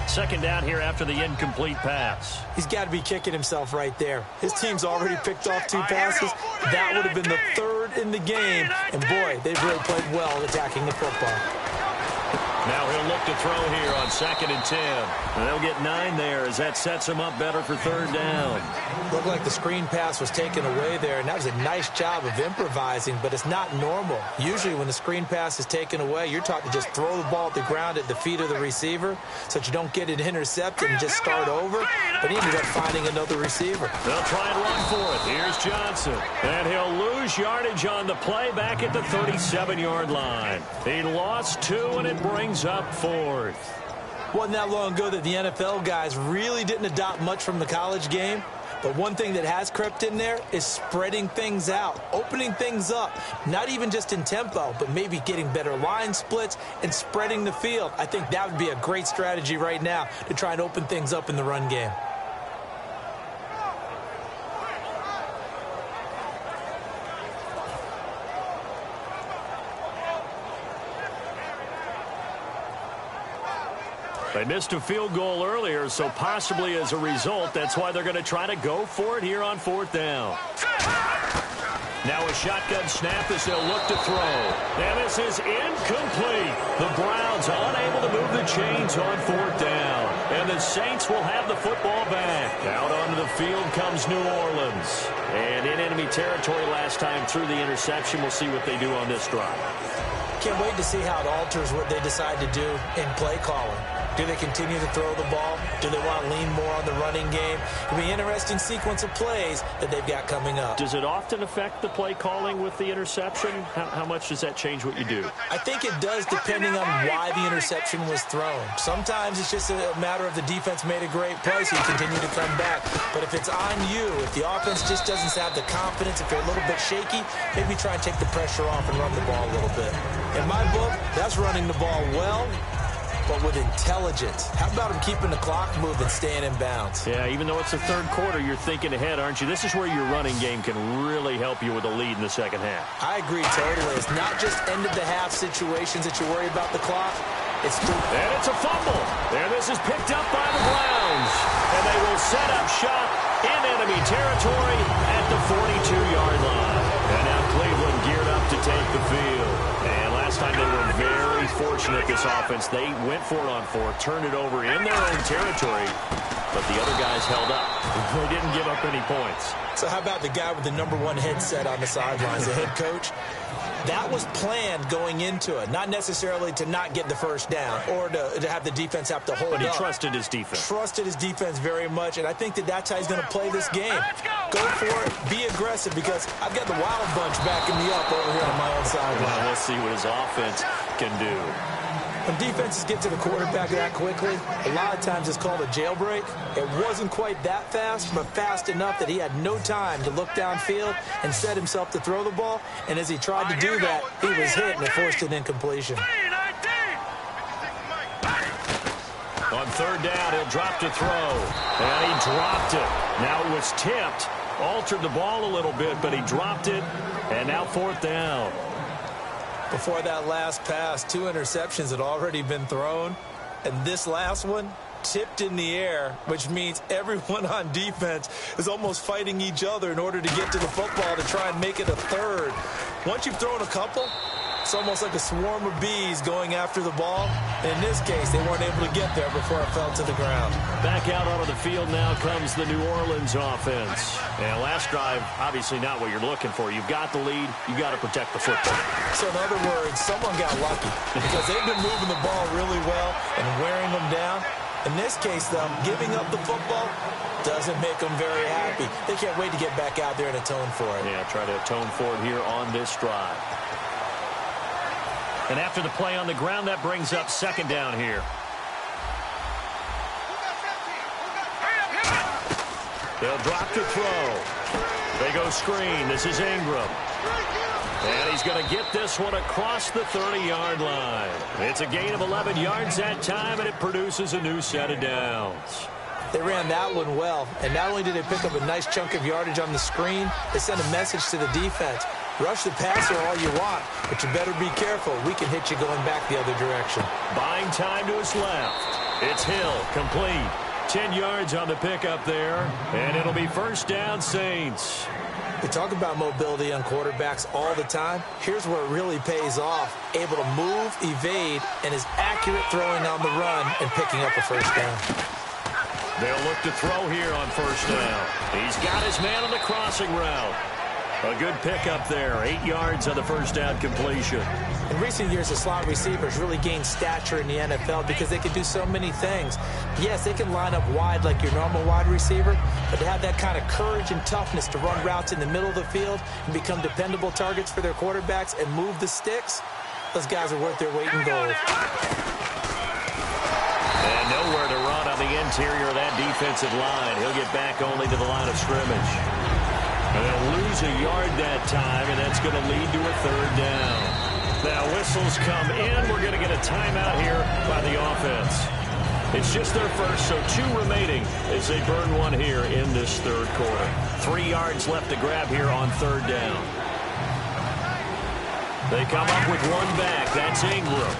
Second down here after the incomplete pass. He's got to be kicking himself right there. His team's already picked off 2 passes. That would have been the 3rd in the game. And, boy, they've really played well attacking the football. Now he'll look to throw here on 2nd and 10. And they'll get 9 there as that sets him up better for 3rd down. Looked like the screen pass was taken away there, and that was a nice job of improvising, but it's not normal. Usually when the screen pass is taken away, you're taught to just throw the ball at the ground at the feet of the receiver so that you don't get it intercepted and just start over. But he ended up finding another receiver. They'll try and run for it. Here's Johnson. And he'll lose yardage on the play back at the 37-yard line. He lost 2, and it brings up 4th. Wasn't that long ago that the NFL guys really didn't adopt much from the college game. But one thing that has crept in there is spreading things out, opening things up, not even just in tempo, but maybe getting better line splits and spreading the field. I think that would be a great strategy right now to try and open things up in the run game. They missed a field goal earlier, so possibly as a result, that's why they're going to try to go for it here on 4th down. Now a shotgun snap as they'll look to throw. And this is incomplete. The Browns unable to move the chains on 4th down. And the Saints will have the football back. Out onto the field comes New Orleans. And in enemy territory last time through the interception. We'll see what they do on this drive. Can't wait to see how it alters what they decide to do in play calling. Do they continue to throw the ball? Do they want to lean more on the running game? It'll be an interesting sequence of plays that they've got coming up. Does it often affect the play calling with the interception? How much does that change what you do? I think it does depending on why the interception was thrown. Sometimes it's just a matter of the defense made a great play, so you continue to come back. But if it's on you, if the offense just doesn't have the confidence, if they're a little bit shaky, maybe try and take the pressure off and run the ball a little bit. In my book, that's running the ball well, but with intelligence. How about him keeping the clock moving, staying in bounds? Yeah, even though it's the 3rd quarter, you're thinking ahead, aren't you? This is where your running game can really help you with a lead in the 2nd half. I agree totally. It's not just end-of-the-half situations that you worry about the clock. And it's a fumble. There, this is picked up by the Browns. And they will set up shop in enemy territory at the 42-yard line. And now Cleveland geared up to take the field. And last time they were very fortunate, this offense. They went for it on 4th, turned it over in their own territory, but the other guys held up. They didn't give up any points. So how about the guy with the #1 headset on the sidelines, the head coach? That was planned going into it, not necessarily to not get the first down or to have the defense have to hold up. But he trusted his defense. Trusted his defense very much, and I think that's how he's going to play this game. Go for it, be aggressive, because I've got the wild bunch backing me up over here on my own sideline. Well, we'll see what his offense can do. When defenses get to the quarterback that quickly, a lot of times it's called a jailbreak. It wasn't quite that fast, but fast enough that he had no time to look downfield and set himself to throw the ball. And as he tried to do that, he was hit and it forced an incompletion. On 3rd down, he'll drop to throw. And he dropped it. Now it was tipped. Altered the ball a little bit, but he dropped it. And now 4th down. Before that last pass, 2 interceptions had already been thrown. And this last one tipped in the air, which means everyone on defense is almost fighting each other in order to get to the football to try and make it a 3rd. Once you've thrown a couple, it's almost like a swarm of bees going after the ball. And in this case, they weren't able to get there before it fell to the ground. Back out onto the field now comes the New Orleans offense. And last drive, obviously not what you're looking for. You've got the lead. You've got to protect the football. So in other words, someone got lucky because they've been moving the ball really well and wearing them down. In this case, though, giving up the football doesn't make them very happy. They can't wait to get back out there and atone for it. Yeah, try to atone for it here on this drive. And after the play on the ground, that brings up 2nd down here. They'll drop to throw. They go screen. This is Ingram. And he's going to get this one across the 30-yard line. It's a gain of 11 yards that time, and it produces a new set of downs. They ran that one well, and not only did they pick up a nice chunk of yardage on the screen, they sent a message to the defense. Rush the passer all you want, but you better be careful. We can hit you going back the other direction. Buying time to his left. It's Hill, complete. 10 yards on the pickup there, and it'll be first down, Saints. We talk about mobility on quarterbacks all the time. Here's where it really pays off. Able to move, evade, and is accurate throwing on the run and picking up a first down. They'll look to throw here on first down. He's got his man on the crossing route. A good pickup there. 8 yards on the first down completion. In recent years, the slot receivers really gained stature in the NFL because they can do so many things. Yes, they can line up wide like your normal wide receiver, but to have that kind of courage and toughness to run routes in the middle of the field and become dependable targets for their quarterbacks and move the sticks, those guys are worth their weight in gold. And nowhere to run on the interior of that defensive line. He'll get back only to the line of scrimmage. And they'll lose a yard that time, and that's going to lead to a third down. Now, whistles come in. We're going to get a timeout here by the offense. It's just their first, so 2 remaining as they burn one here in this third quarter. 3 yards left to grab here on third down. They come up with one back. That's Ingram.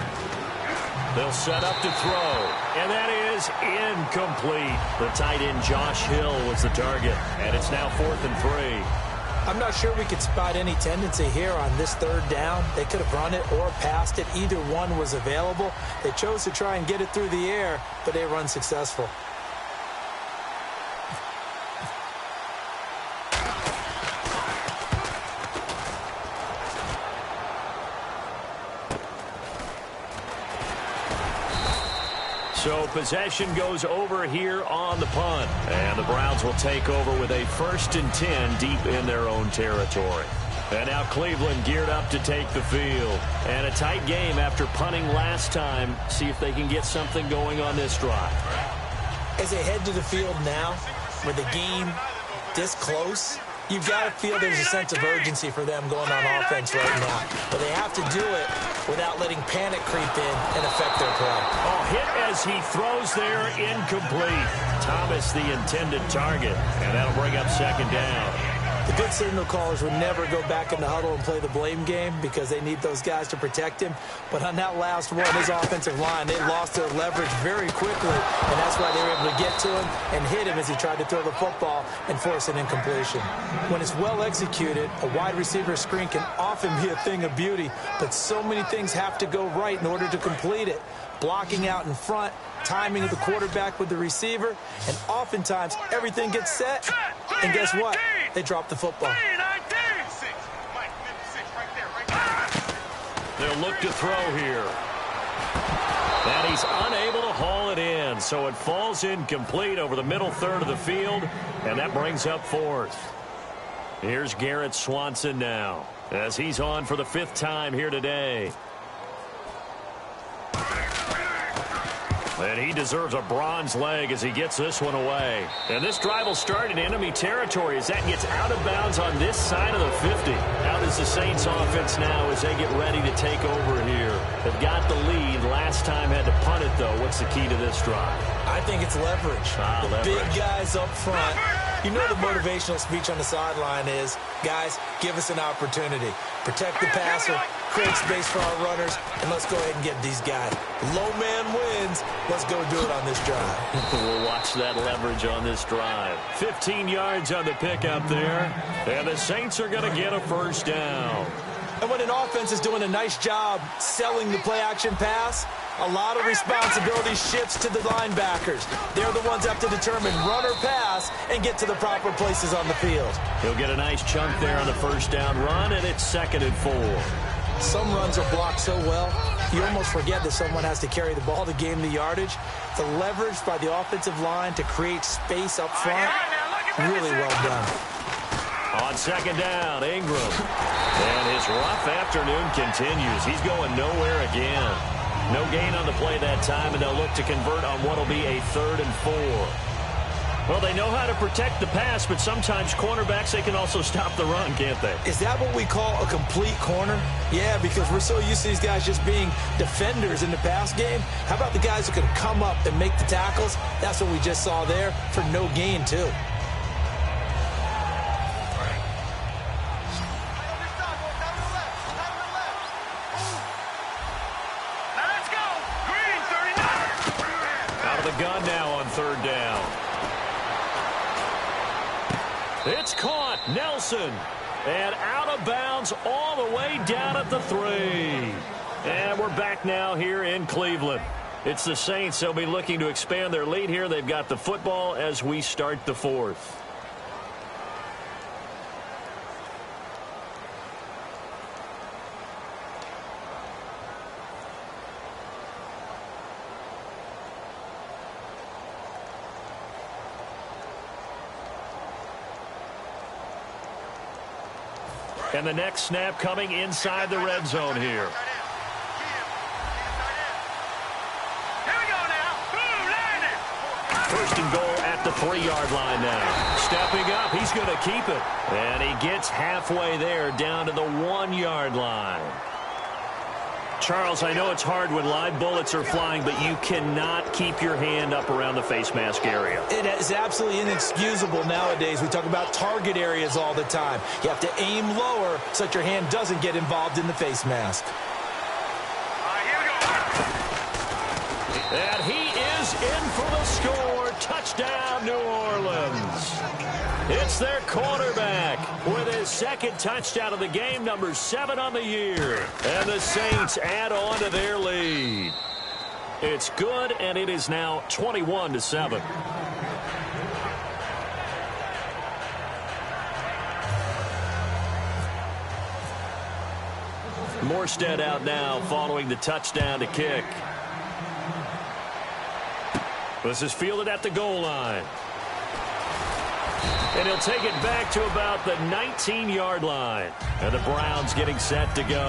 They'll set up to throw, and that is incomplete. The tight end Josh Hill was the target, and it's now 4th and 3. I'm not sure we could spot any tendency here on this third down. They could have run it or passed it. Either one was available. They chose to try and get it through the air, but they were unsuccessful. So possession goes over here on the punt. And the Browns will take over with a 1st and 10 deep in their own territory. And now Cleveland geared up to take the field. And a tight game after punting last time. See if they can get something going on this drive. As they head to the field now, with the game this close, you've got to feel there's a sense of urgency for them going on offense right now. But they have to do it without letting panic creep in and affect their play. Oh, hit as he throws there, incomplete. Thomas the intended target, and that'll bring up 2nd down. The good signal callers would never go back in the huddle and play the blame game because they need those guys to protect him. But on that last one, his offensive line, they lost their leverage very quickly, and that's why they were able to get to him and hit him as he tried to throw the football and force an incompletion. When it's well executed, a wide receiver screen can often be a thing of beauty, but so many things have to go right in order to complete it. Blocking out in front, timing of the quarterback with the receiver, and oftentimes everything gets set, and guess what? They drop the football. They'll look to throw here. And he's unable to haul it in, so it falls incomplete over the middle third of the field, and that brings up 4th. Here's Garrett Swanson now, as he's on for the 5th time here today. And he deserves a bronze leg as he gets this one away. And this drive will start in enemy territory as that gets out of bounds on this side of the 50. Out is the Saints offense now as they get ready to take over here. They've got the lead. Last time had to punt it, though. What's the key to this drive? I think it's leverage. The big guys up front. You know the motivational speech on the sideline is, guys, give us an opportunity. Protect the passer, create space for our runners, and let's go ahead and get these guys. Low man wins. Let's go do it on this drive. We'll watch that leverage on this drive. 15 yards on the pickup there. And the Saints are going to get a first down. And when an offense is doing a nice job selling the play-action pass, a lot of responsibility shifts to the linebackers. They're the ones that have to determine run or pass and get to the proper places on the field. He'll get a nice chunk there on the first down run, and it's 2nd and 4. Some runs are blocked so well, you almost forget that someone has to carry the ball to gain the yardage. The leverage by the offensive line to create space up front, really well done. On 2nd down, Ingram. And his rough afternoon continues. He's going nowhere again. No gain on the play that time, and they'll look to convert on what will be a 3rd and 4. Well, they know how to protect the pass, but sometimes cornerbacks, they can also stop the run, can't they? Is that what we call a complete corner? Yeah, because we're so used to these guys just being defenders in the pass game. How about the guys who can come up and make the tackles? That's what we just saw there for no gain, too. Gun now on third down. It's caught. Nelson. And out of bounds all the way down at the 3. And we're back now here in Cleveland. It's the Saints. They'll be looking to expand their lead here. They've got the football as we start the 4th. And the next snap coming inside the red zone here. Here we go now. Boom, landed. 1st and goal at the 3-yard line now. Stepping up, he's going to keep it. And he gets halfway there down to the 1-yard line. Charles, I know it's hard when live bullets are flying, but you cannot keep your hand up around the face mask area. It is absolutely inexcusable nowadays. We talk about target areas all the time. You have to aim lower so that your hand doesn't get involved in the face mask. Here we go. And he is in for the score. Touchdown, New Orleans. It's their quarterback with his 2nd touchdown of the game, number 7 on the year. And the Saints add on to their lead. It's good, and it is now 21-7. Morstead out now following the touchdown to kick. This is fielded at the goal line. And he'll take it back to about the 19-yard line. And the Browns getting set to go.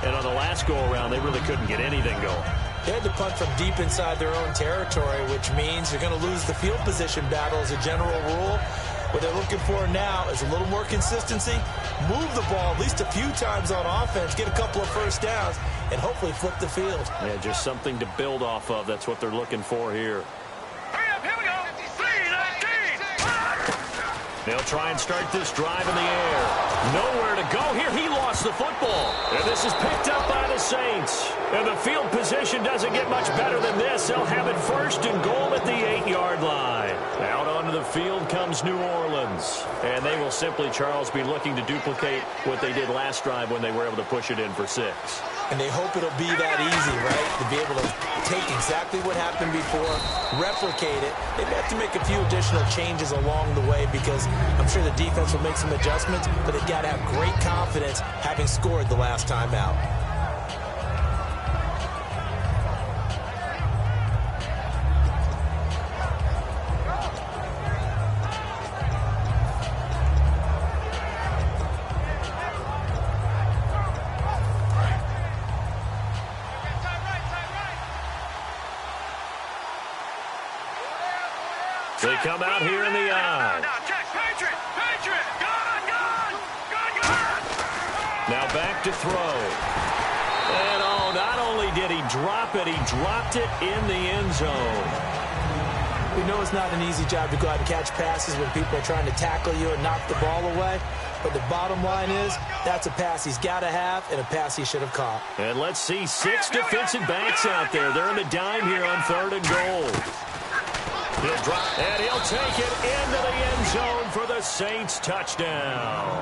And on the last go-around, they really couldn't get anything going. They had to punt from deep inside their own territory, which means you're going to lose the field position battle as a general rule. What they're looking for now is a little more consistency, move the ball at least a few times on offense, get a couple of first downs, and hopefully flip the field. Yeah, just something to build off of. That's what they're looking for here. Hurry up, here we go. 3-19. They'll try and start this drive in the air. Nowhere to go here. He lost the football. And this is picked up by the Saints. And the field position doesn't get much better than this. They'll have it 1st and goal at the 8-yard line. Out onto the field comes New Orleans. And they will simply, Charles, be looking to duplicate what they did last drive when they were able to push it in for 6. And they hope it'll be that easy, right? To be able to take exactly what happened before, replicate it. They may have to make a few additional changes along the way because I'm sure the defense will make some adjustments, but they've got to have great confidence having scored the last time out. They come out here in the eye. Now, check. Patriot. Gone. Now back to throw. And, oh, not only did he drop it, he dropped it in the end zone. We know it's not an easy job to go out and catch passes when people are trying to tackle you and knock the ball away. But the bottom line is, that's a pass he's got to have and a pass he should have caught. And let's see 6 defensive backs out there. They're in the dime here on 3rd and goal. He'll drop, and he'll take it into the end zone for the Saints touchdown.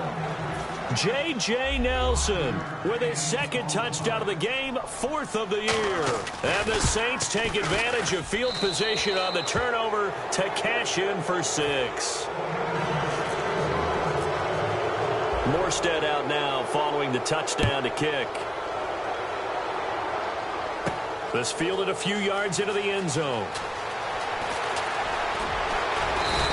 J.J. Nelson with his 2nd touchdown of the game, 4th of the year. And the Saints take advantage of field position on the turnover to cash in for 6. Morstead out now following the touchdown to kick. This fielded a few yards into the end zone.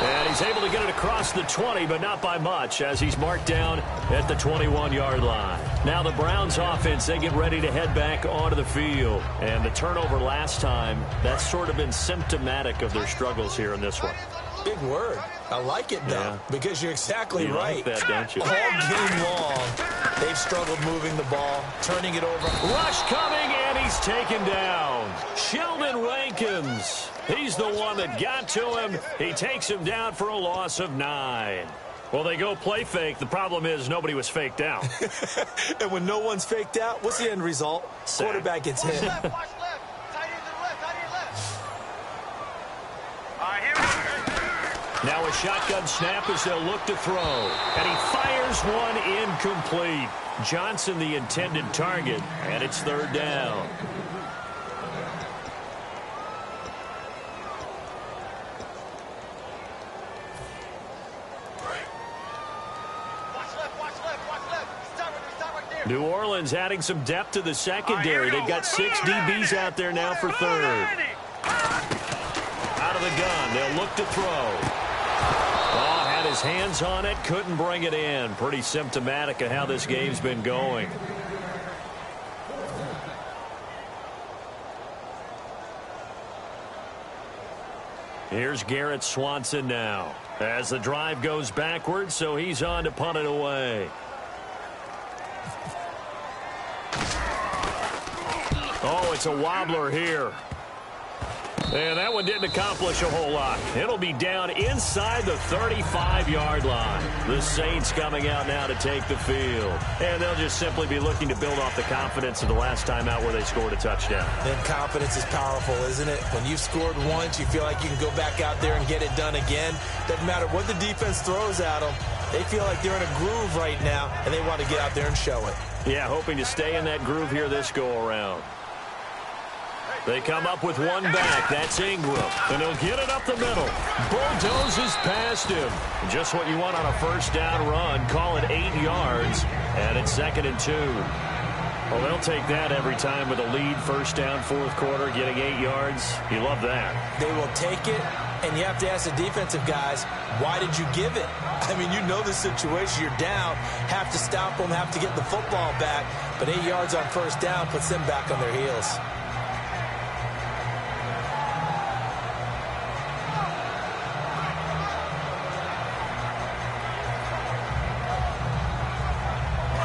And he's able to get it across the 20, but not by much, as he's marked down at the 21-yard line. Now the Browns offense, they get ready to head back onto the field. And the turnover last time, that's sort of been symptomatic of their struggles here in this one. Big word. I like it, though, because you're exactly right. Like that, don't you? All game long, they've struggled moving the ball, turning it over. Rush coming, and he's taken down. Sheldon Rankins. He's the one that got to him. He takes him down for a loss of 9. Well, they go play fake. The problem is nobody was faked out. And when no one's faked out, what's the end result? Sack. Quarterback gets hit. Watch left. Tight end to the left. Tight end left. All right, here we go. Now a shotgun snap as they'll look to throw. And he fires one incomplete. Johnson the intended target, and it's 3rd down. New Orleans adding some depth to the secondary. They've got 6 DBs out there now for 3rd. Out of the gun, they'll look to throw. Oh, had his hands on it, couldn't bring it in. Pretty symptomatic of how this game's been going. Here's Garrett Swanson now as the drive goes backwards, so he's on to punt it away. Oh, it's a wobbler here. And that one didn't accomplish a whole lot. It'll be down inside the 35-yard line. The Saints coming out now to take the field. And they'll just simply be looking to build off the confidence of the last time out where they scored a touchdown. Then confidence is powerful, isn't it? When you've scored once, you feel like you can go back out there and get it done again. Doesn't matter what the defense throws at them. They feel like they're in a groove right now, and they want to get out there and show it. Yeah, hoping to stay in that groove here this go-around. They come up with one back. That's Ingram. And he'll get it up the middle. Bulldozes past him. Just what you want on a first down run. Call it 8 yards. And it's 2nd and 2. Well, they'll take that every time with a lead. First down, 4th quarter, getting 8 yards. You love that. They will take it, and you have to ask the defensive guys, why did you give it? I mean, you know the situation. You're down. Have to stop them, have to get the football back. But 8 yards on first down puts them back on their heels.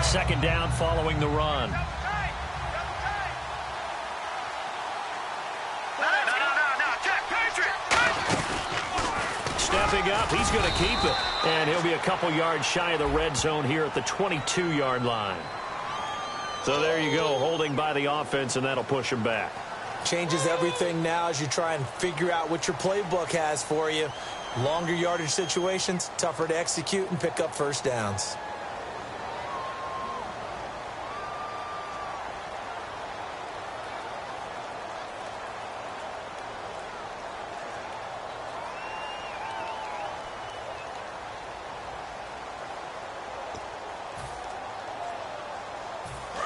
Second down following the run. No. Check. Patriot. Stepping up, he's going to keep it. And he'll be a couple yards shy of the red zone here at the 22-yard line. So there you go, holding by the offense, and that'll push him back. Changes everything now as you try and figure out what your playbook has for you. Longer yardage situations, tougher to execute and pick up first downs.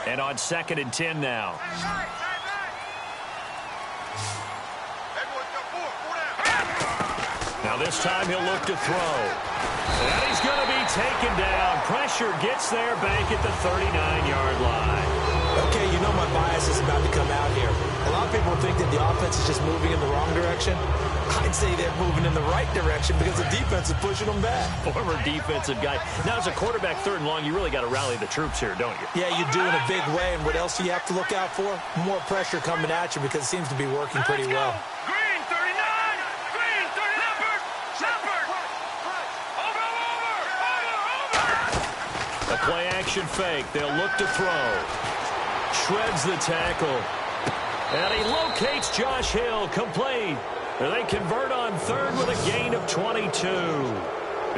And on 2nd and 10 now. Now this time he'll look to throw. And he's going to be taken down. Pressure gets there back at the 39-yard line. Okay, you know my bias is about to come out here. A lot of people think that the offense is just moving in the wrong direction. I'd say they're moving in the right direction because the defense is pushing them back. Former defensive guy. Now, as a quarterback 3rd and long, you really got to rally the troops here, don't you? Yeah, you do in a big way. And what else do you have to look out for? More pressure coming at you because it seems to be working pretty well. Green 39. Green 39. Shepherd. Over. A play-action fake. They'll look to throw. Shreds the tackle. And he locates Josh Hill. Complete. And they convert on 3rd with a gain of 22.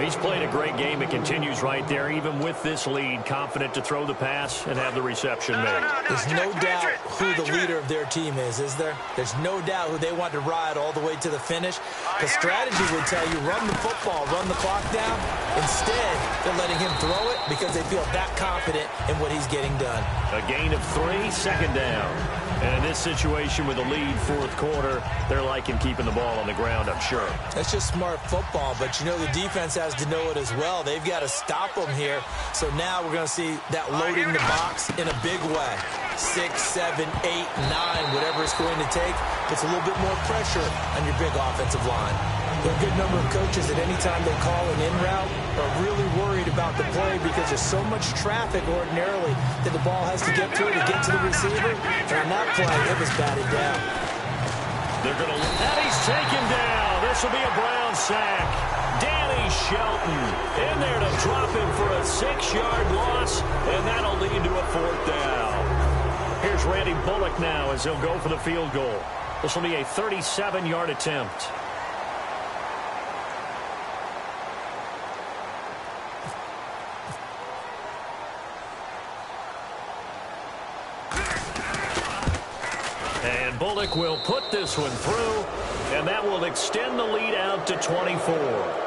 He's played a great game. It continues right there, even with this lead. Confident to throw the pass and have the reception made. There's no doubt who the leader of their team is there? There's no doubt who they want to ride all the way to the finish. The strategy would tell you, run the football, run the clock down. Instead, they're letting him throw it because they feel that confident in what he's getting done. A gain of 3, 2nd down. And in this situation with a lead 4th quarter, they're liking keeping the ball on the ground, I'm sure. That's just smart football, but you know the defense has to know it as well. They've got to stop them here. So now we're going to see that loading the box in a big way. 6, 7, 8, 9, whatever it's going to take. Puts a little bit more pressure on your big offensive line. There are a good number of coaches that any time they call an in route are really worried about the play because there's so much traffic ordinarily that the ball has to get through to get to the receiver. And on that play, it was batted down. They're going to, and he's taken down. This will be a Brown sack. Danny Shelton in there to drop him for a 6-yard loss, and that'll lead to a 4th down. Here's Randy Bullock now as he'll go for the field goal. This will be a 37-yard attempt. And Bullock will put this one through, and that will extend the lead out to 24.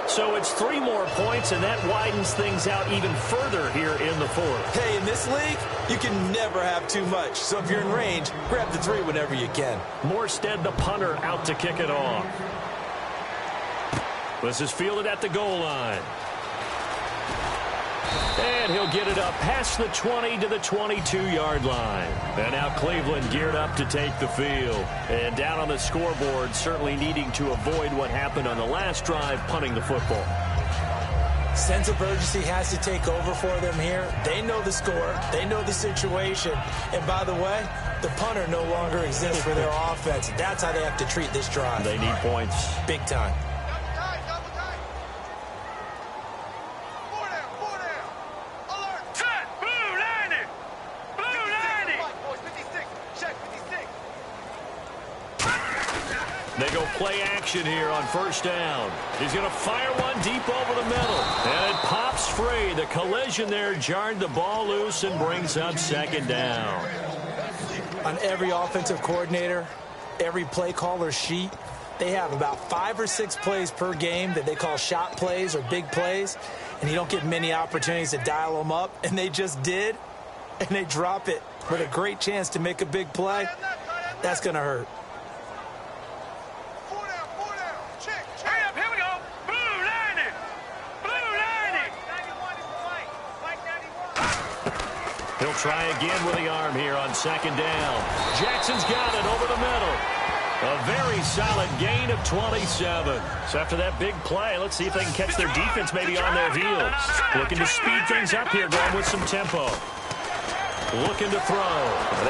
So it's 3 more points, and that widens things out even further here in the 4th. Hey, in this league, you can never have too much. So if you're in range, grab the 3 whenever you can. Morstead, the punter, out to kick it off. This is fielded at the goal line. And he'll get it up past the 20 to the 22-yard line. And now Cleveland geared up to take the field. And down on the scoreboard, certainly needing to avoid what happened on the last drive, punting the football. Sense of urgency has to take over for them here. They know the score. They know the situation. And by the way, the punter no longer exists for their offense. That's how they have to treat this drive. They need points. Big time. They go play action here on 1st down. He's going to fire one deep over the middle. And it pops free. The collision there jarred the ball loose and brings up 2nd down. On every offensive coordinator, every play caller sheet, they have about 5 or 6 plays per game that they call shot plays or big plays. And you don't get many opportunities to dial them up. And they just did. And they drop it with a great chance to make a big play. That's going to hurt. He'll try again with the arm here on 2nd down. Jackson's got it over the middle. A very solid gain of 27. So after that big play, let's see if they can catch their defense maybe on their heels. Looking to speed things up here, going with some tempo. Looking to throw.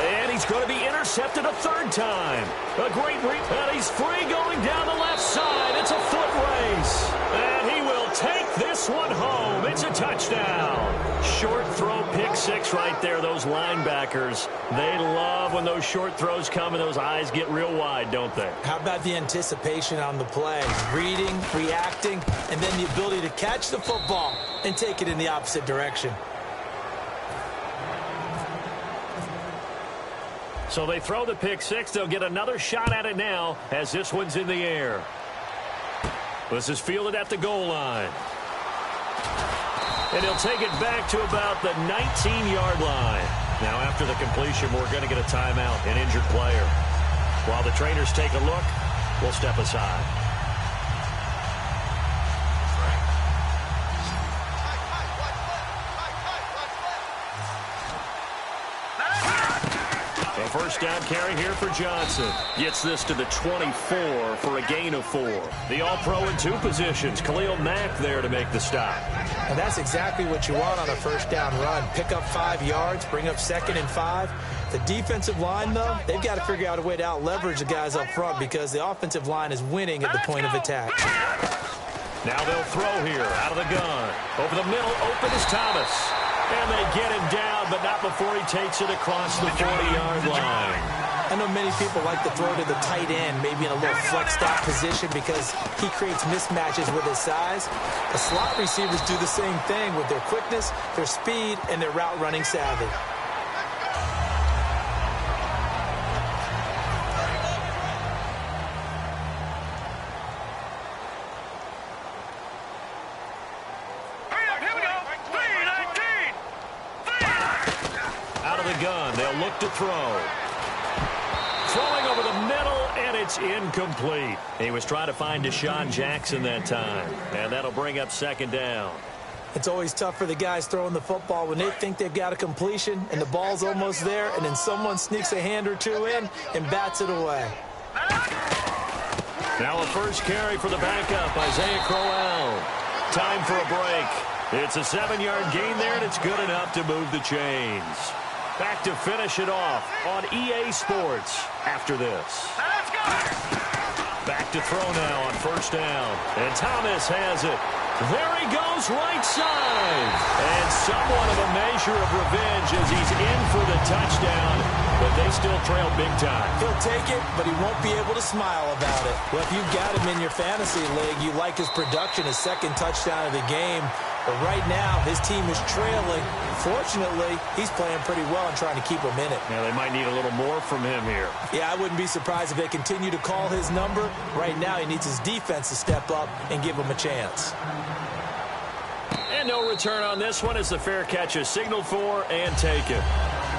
And he's going to be intercepted a 3rd time. A great read. And he's free going down the left side. It's a foot race. And he will take this one home. It's a touchdown. Short throw, pick 6 right there. Those linebackers, they love when those short throws come and those eyes get real wide, don't they? How about the anticipation on the play? Reading, reacting, and then the ability to catch the football and take it in the opposite direction. So they throw the pick 6. They'll get another shot at it now as this one's in the air. This is fielded at the goal line. And he'll take it back to about the 19-yard line. Now after the completion, we're going to get a timeout, an injured player. While the trainers take a look, we'll step aside. A 1st down carry here for Johnson. Gets this to the 24 for a gain of 4. The All-Pro in 2 positions. Khalil Mack there to make the stop. And that's exactly what you want on a 1st down run. Pick up 5 yards, bring up 2nd and 5. The defensive line, though, they've got to figure out a way to out-leverage the guys up front because the offensive line is winning at the point of attack. Now they'll throw here out of the gun. Over the middle, open is Thomas. And they get him down, but not before he takes it across the 40-yard line. I know many people like to throw to the tight end, maybe in a little flexed out position because he creates mismatches with his size. The slot receivers do the same thing with their quickness, their speed, and their route running savvy. They'll look to throw. Throwing over the middle, and it's incomplete. He was trying to find Deshaun Jackson that time, and that'll bring up 2nd down. It's always tough for the guys throwing the football when they think they've got a completion and the ball's almost there, and then someone sneaks a hand or two in and bats it away. Now a first carry for the backup, Isaiah Crowell. Time for a break. It's a 7-yard gain there, and it's good enough to move the chains. Back to finish it off on EA Sports after this. Let's go! Back to throw now on first down. And Thomas has it. There he goes, right side. And somewhat of a measure of revenge as he's in for the touchdown. But they still trail big time. He'll take it, but he won't be able to smile about it. Well, if you've got him in your fantasy league, you like his production, his second touchdown of the game. But right now, his team is trailing. Fortunately, he's playing pretty well and trying to keep him in it. Yeah, they might need a little more from him here. Yeah, I wouldn't be surprised if they continue to call his number. Right now, he needs his defense to step up and give him a chance. And no return on this one as the fair catch is signaled for and taken.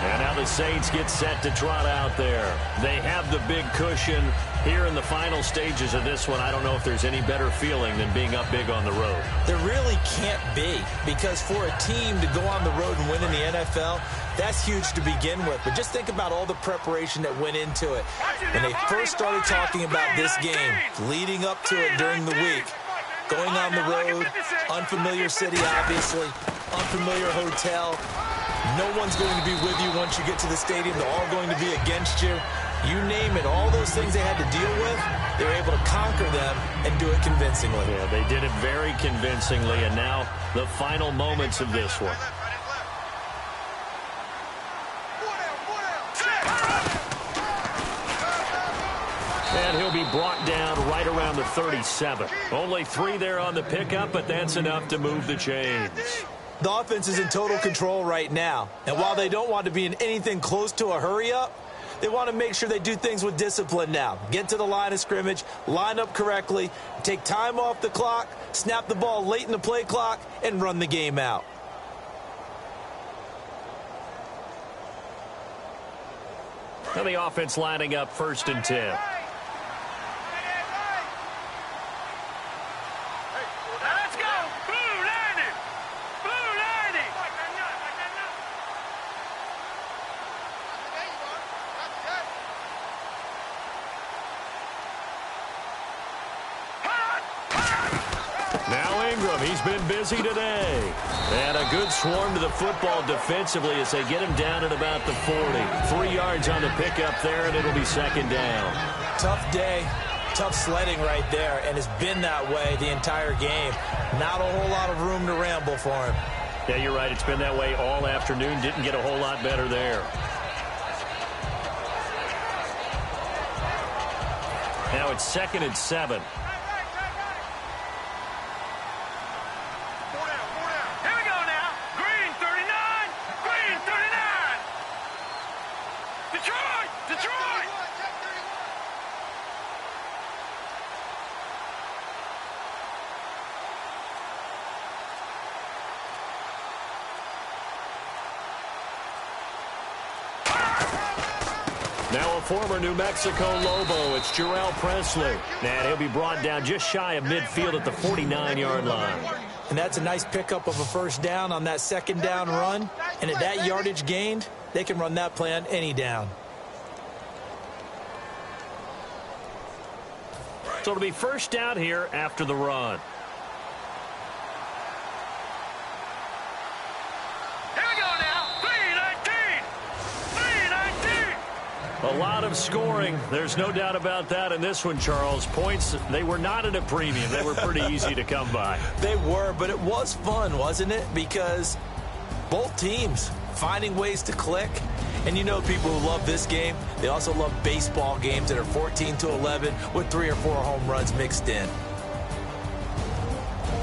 And now the Saints get set to trot out there. They have the big cushion here in the final stages of this one. I don't know if there's any better feeling than being up big on the road. There really can't be, because for a team to go on the road and win in the NFL, that's huge to begin with. But just think about all the preparation that went into it. When they first started talking about this game, leading up to it during the week, going on the road, unfamiliar city, obviously, unfamiliar hotel. No one's going to be with you once you get to the stadium. They're all going to be against you. You name it, all those things they had to deal with, they were able to conquer them and do it convincingly. Yeah, they did it very convincingly, and now the final moments of this one. And he'll be brought down right around the 37. Only 3 there on the pickup, but that's enough to move the chains. The offense is in total control right now. And while they don't want to be in anything close to a hurry-up, they want to make sure they do things with discipline now. Get to the line of scrimmage, line up correctly, take time off the clock, snap the ball late in the play clock, and run the game out. Now the offense lining up 1st and 10. He's been busy today. And a good swarm to the football defensively as they get him down at about the 40. 3 yards on the pickup there, and it'll be 2nd down. Tough day, tough sledding right there, and it's been that way the entire game. Not a whole lot of room to ramble for him. Yeah, you're right. It's been that way all afternoon. Didn't get a whole lot better there. Now it's 2nd and 7. Now a former New Mexico Lobo, it's Jarrell Presley. And he'll be brought down just shy of midfield at the 49-yard line. And that's a nice pickup of a 1st down on that 2nd down run. And at that yardage gained, they can run that play on any down. So it'll be 1st down here after the run. A lot of scoring. There's no doubt about that in this one, Charles. Points, they were not at a premium. They were pretty easy to come by. They were, but it was fun, wasn't it? Because both teams finding ways to click. And you know people who love this game, they also love baseball games that are 14-11 with 3 or 4 home runs mixed in.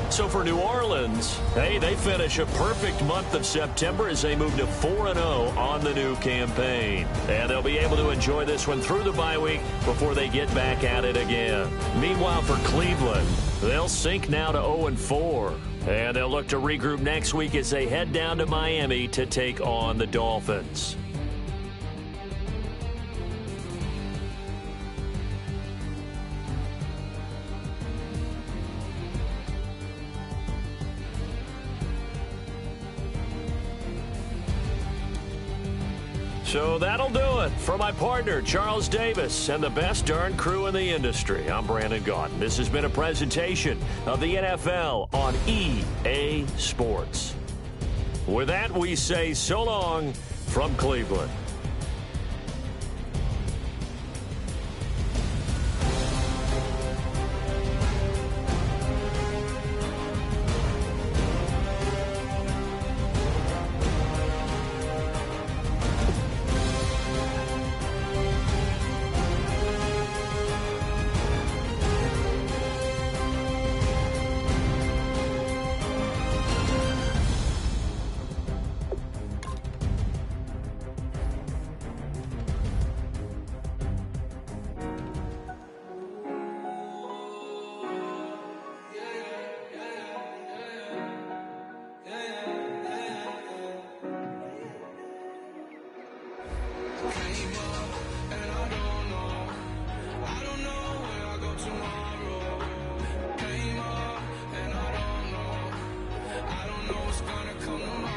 So for New Orleans, hey, they finish a perfect month of September as they move to 4-0 on the new campaign. And they'll be able to enjoy this one through the bye week before they get back at it again. Meanwhile, for Cleveland, they'll sink now to 0-4. And they'll look to regroup next week as they head down to Miami to take on the Dolphins. So that'll do it. For my partner, Charles Davis, and the best darn crew in the industry, I'm Brandon Gaudin. This has been a presentation of the NFL on EA Sports. With that, we say so long from Cleveland. Came up and I don't know what's gonna come tomorrow.